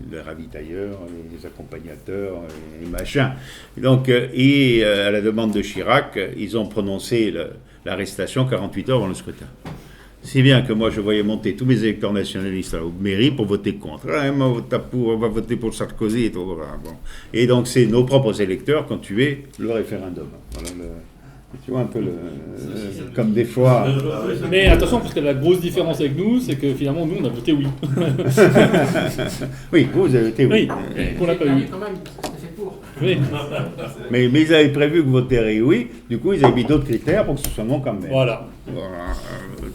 S1: les ravitailleurs, les accompagnateurs, les machins. Et donc, à la demande de Chirac, ils ont prononcé l'arrestation 48 heures avant le scrutin. Si bien que moi, je voyais monter tous mes électeurs nationalistes aux mairies pour voter contre. On va voter pour Sarkozy et tout. Voilà, bon. Et donc, c'est nos propres électeurs qui ont tué le référendum. Voilà Tu vois un peu comme des fois.
S3: Mais attention, parce que la grosse différence avec nous, c'est que finalement, nous, on a voté oui.
S1: Oui, vous avez été oui.
S3: Oui, qu'on l'a pas eu.
S6: Quand même, c'est pour.
S3: Oui,
S1: Mais ils avaient prévu que vous voteriez oui, du coup ils avaient mis d'autres critères pour que ce soit non quand même.
S3: voilà.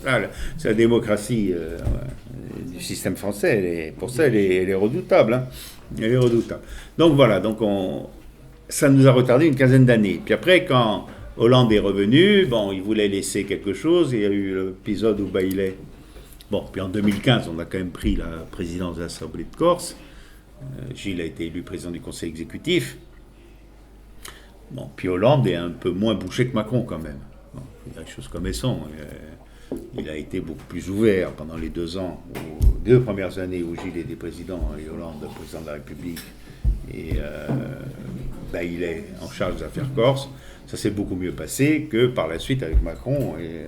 S1: Voilà. C'est la démocratie du système français, pour ça elle est redoutable. Hein. Elle est redoutable. Donc voilà, ça nous a retardé une quinzaine d'années. Puis après, quand Hollande est revenu, bon, il voulait laisser quelque chose, il y a eu l'épisode où Bailey. Bon, puis en 2015, on a quand même pris la présidence de l'Assemblée de Corse. Gilles a été élu président du Conseil exécutif. Bon, puis Hollande est un peu moins bouché que Macron quand même. Bon, il y a des choses comme elles sont. Il a été beaucoup plus ouvert pendant les 2 ans, les 2 premières années où Gilles était président et Hollande président de la République. Et il est en charge des affaires corse. Ça s'est beaucoup mieux passé que par la suite avec Macron et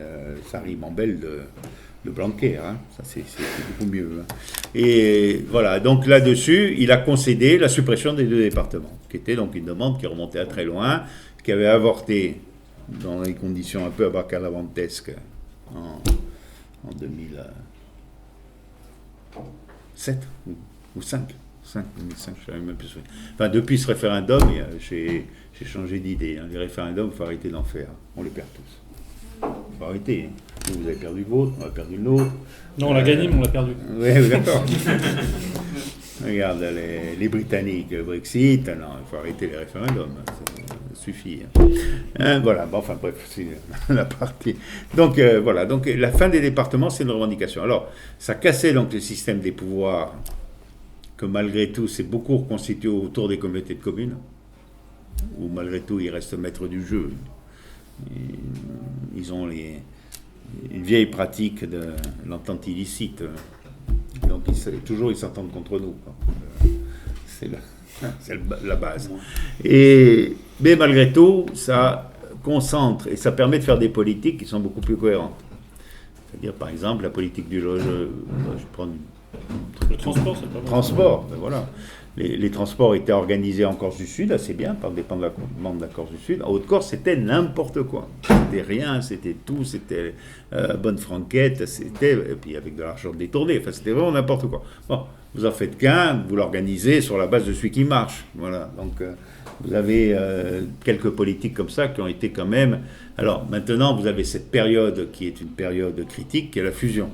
S1: sa ribambelle de Blanquer. Hein. Ça, c'est beaucoup mieux. Hein. Et voilà, donc là-dessus, il a concédé la suppression des 2 départements, qui était donc une demande qui remontait à très loin, qui avait avorté dans des conditions un peu abracadabantesques en 2007 ou 5. 2005, je ne savais même plus. Enfin, depuis ce référendum, j'ai changé d'idée. Hein. Les référendums, il faut arrêter d'en faire. On les perd tous. Il faut arrêter. Vous avez perdu le vôtre, on a perdu le nôtre.
S3: Non, on l'a gagné, mais on l'a perdu.
S1: Oui, d'accord. Regarde, les Britanniques, Brexit, non, il faut arrêter les référendums. Ça suffit. Hein, voilà, bon, enfin bref, c'est la partie. Donc voilà, donc la fin des départements, c'est une revendication. Alors, ça cassait donc le système des pouvoirs que malgré tout, c'est beaucoup reconstitué autour des communautés de communes, où malgré tout, ils restent maîtres du jeu. Ils ont une vieille pratique de l'entente illicite. Donc, ils s'entendent contre nous. C'est la base. Mais malgré tout, ça concentre et ça permet de faire des politiques qui sont beaucoup plus cohérentes. C'est-à-dire, par exemple, la politique du logement. Je prends
S3: le transport, c'est pas bon.
S1: Transport, ben voilà. Les transports étaient organisés en Corse du Sud, assez bien, par le département de la Corse du Sud. En Haute-Corse, c'était n'importe quoi. C'était rien, c'était tout, c'était bonne franquette, et puis avec de l'argent détourné, enfin, c'était vraiment n'importe quoi. Bon, vous en faites qu'un, vous l'organisez sur la base de celui qui marche. Voilà, donc vous avez quelques politiques comme ça qui ont été quand même... Alors, maintenant, vous avez cette période qui est une période critique, qui est la fusion.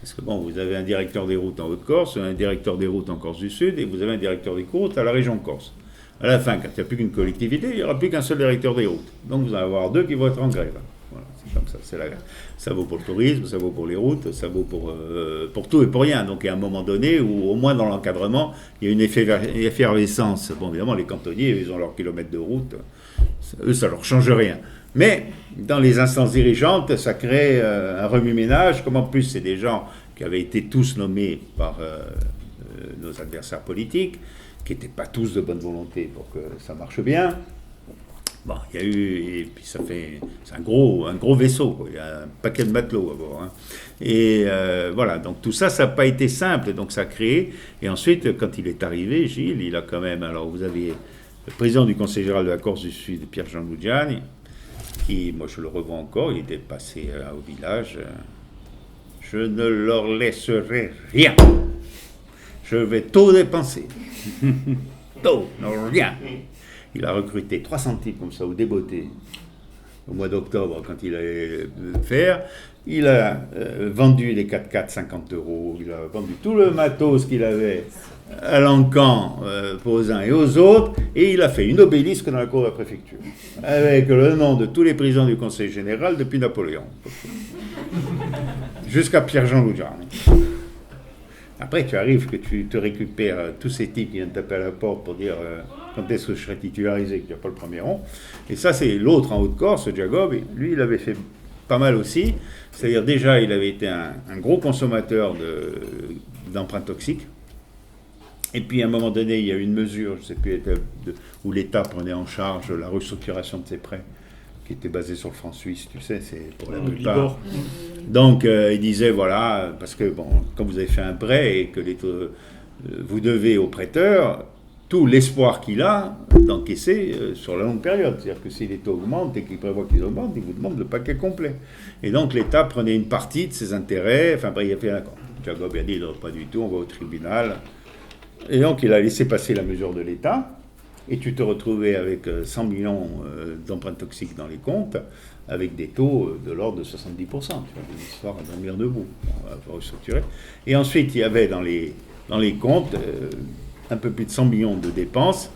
S1: Parce que bon, vous avez un directeur des routes en Haute-Corse, un directeur des routes en Corse du Sud, et vous avez un directeur des routes à la région Corse. À la fin, quand il n'y a plus qu'une collectivité, il n'y aura plus qu'un seul directeur des routes. Donc vous allez avoir 2 qui vont être en grève. Voilà, c'est comme ça. Ça vaut pour le tourisme, ça vaut pour les routes, ça vaut pour tout et pour rien. Donc il y a un moment donné où, au moins dans l'encadrement, il y a une effervescence. Bon, évidemment, les cantonniers, ils ont leurs kilomètres de route. Eux, ça ne leur change rien. Mais dans les instances dirigeantes, ça crée un remue-ménage, comme en plus c'est des gens qui avaient été tous nommés par nos adversaires politiques, qui n'étaient pas tous de bonne volonté pour que ça marche bien. Bon, il y a eu, et puis c'est un gros vaisseau, quoi. Il y a un paquet de matelots à bord. Hein. Et voilà, donc tout ça n'a pas été simple, donc ça a créé. Et ensuite, quand il est arrivé, Gilles, il a quand même, alors vous aviez le président du Conseil général de la Corse du Sud, Pierre-Jean Lugiani, qui, moi je le revois encore, il était passé au village. Je ne leur laisserai rien. Je vais tout dépenser. Tout, non, rien. Il a recruté 300 types comme ça, ou débotés, au mois d'octobre, quand il allait faire. Il a vendu les 4x4 50 €. Il a vendu tout le matos qu'il avait à l'encan aux uns et aux autres. Et il a fait une obélisque dans la cour de la préfecture, avec le nom de tous les présidents du Conseil général depuis Napoléon. Jusqu'à Pierre-Jean Lugiani. Après, tu arrives que tu te récupères tous ces types qui viennent taper à la porte pour dire quand est-ce que je serai titularisé, qu'il n'y a pas le premier rond. Et ça, c'est l'autre en Haute-Corse, Jacob. Lui, il avait fait pas mal aussi. C'est-à-dire, déjà, il avait été un gros consommateur d'emprunts toxiques. Et puis, à un moment donné, il y a eu une mesure, je ne sais plus, où l'État prenait en charge la restructuration de ses prêts, qui était basée sur le franc suisse, tu sais, c'est pour la plupart. Donc, il disait, voilà, parce que, bon, quand vous avez fait un prêt et que vous devez au prêteur, tout l'espoir qu'il a d'encaisser sur la longue période. C'est-à-dire que si les taux augmentent et qu'il prévoit qu'ils augmentent, il vous demande le paquet complet. Et donc l'État prenait une partie de ses intérêts, enfin il a fait un accord. Jacob a dit non, pas du tout, on va au tribunal. Et donc il a laissé passer la mesure de l'État, et tu te retrouvais avec 100 millions d'empreintes toxiques dans les comptes, avec des taux de l'ordre de 70%. Tu vois, des histoires à dormir debout. On va restructurer. Et ensuite, il y avait dans les comptes un peu plus de 100 millions de dépenses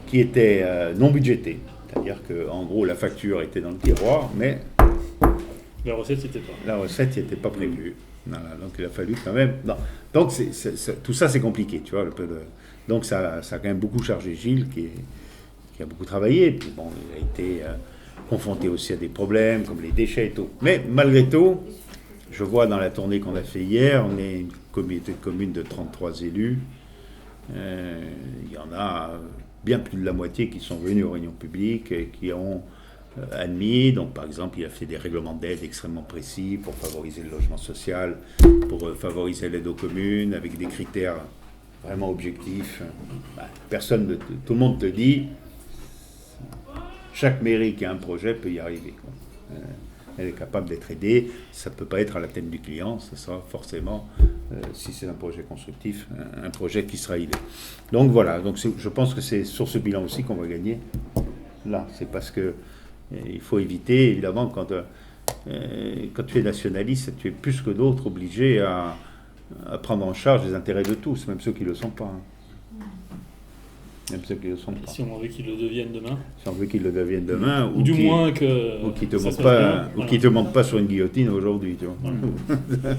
S1: qui étaient non budgétées. C'est-à-dire qu'en gros, la facture était dans le tiroir, mais
S3: La recette, c'était pas.
S1: la recette n'était pas prévue. Voilà, donc il a fallu quand même... Non. Donc tout ça, c'est compliqué, tu vois. Donc ça a quand même beaucoup chargé Gilles, qui a beaucoup travaillé. Puis bon, il a été confronté aussi à des problèmes, comme les déchets et tout. Mais malgré tout, je vois dans la tournée qu'on a fait hier, on est une communauté de communes de 33 élus. Il y en a bien plus de la moitié qui sont venus aux réunions publiques et qui ont admis. Donc, par exemple, il a fait des règlements d'aide extrêmement précis pour favoriser le logement social, pour favoriser l'aide aux communes, avec des critères vraiment objectifs. Tout le monde te dit, chaque mairie qui a un projet peut y arriver, quoi. Elle est capable d'être aidée. Ça ne peut pas être à la tête du client. Ça sera forcément, si c'est un projet constructif, un projet qui sera aidé. Donc voilà. Donc je pense que c'est sur ce bilan aussi qu'on va gagner. Là, c'est parce que il faut éviter, évidemment, quand tu es nationaliste, tu es plus que d'autres obligé à prendre en charge les intérêts de tous, même ceux qui ne le sont pas. Même ceux qui ne le sont pas.
S3: Si on veut qu'ils le deviennent demain.
S1: Si on veut qu'ils le deviennent demain.
S3: Ou du moins que.
S1: Ou qui ne te
S3: ça
S1: montent
S3: se
S1: pas,
S3: passe bien.
S1: ou qui te montent pas sur une guillotine aujourd'hui, tu vois.
S3: Voilà.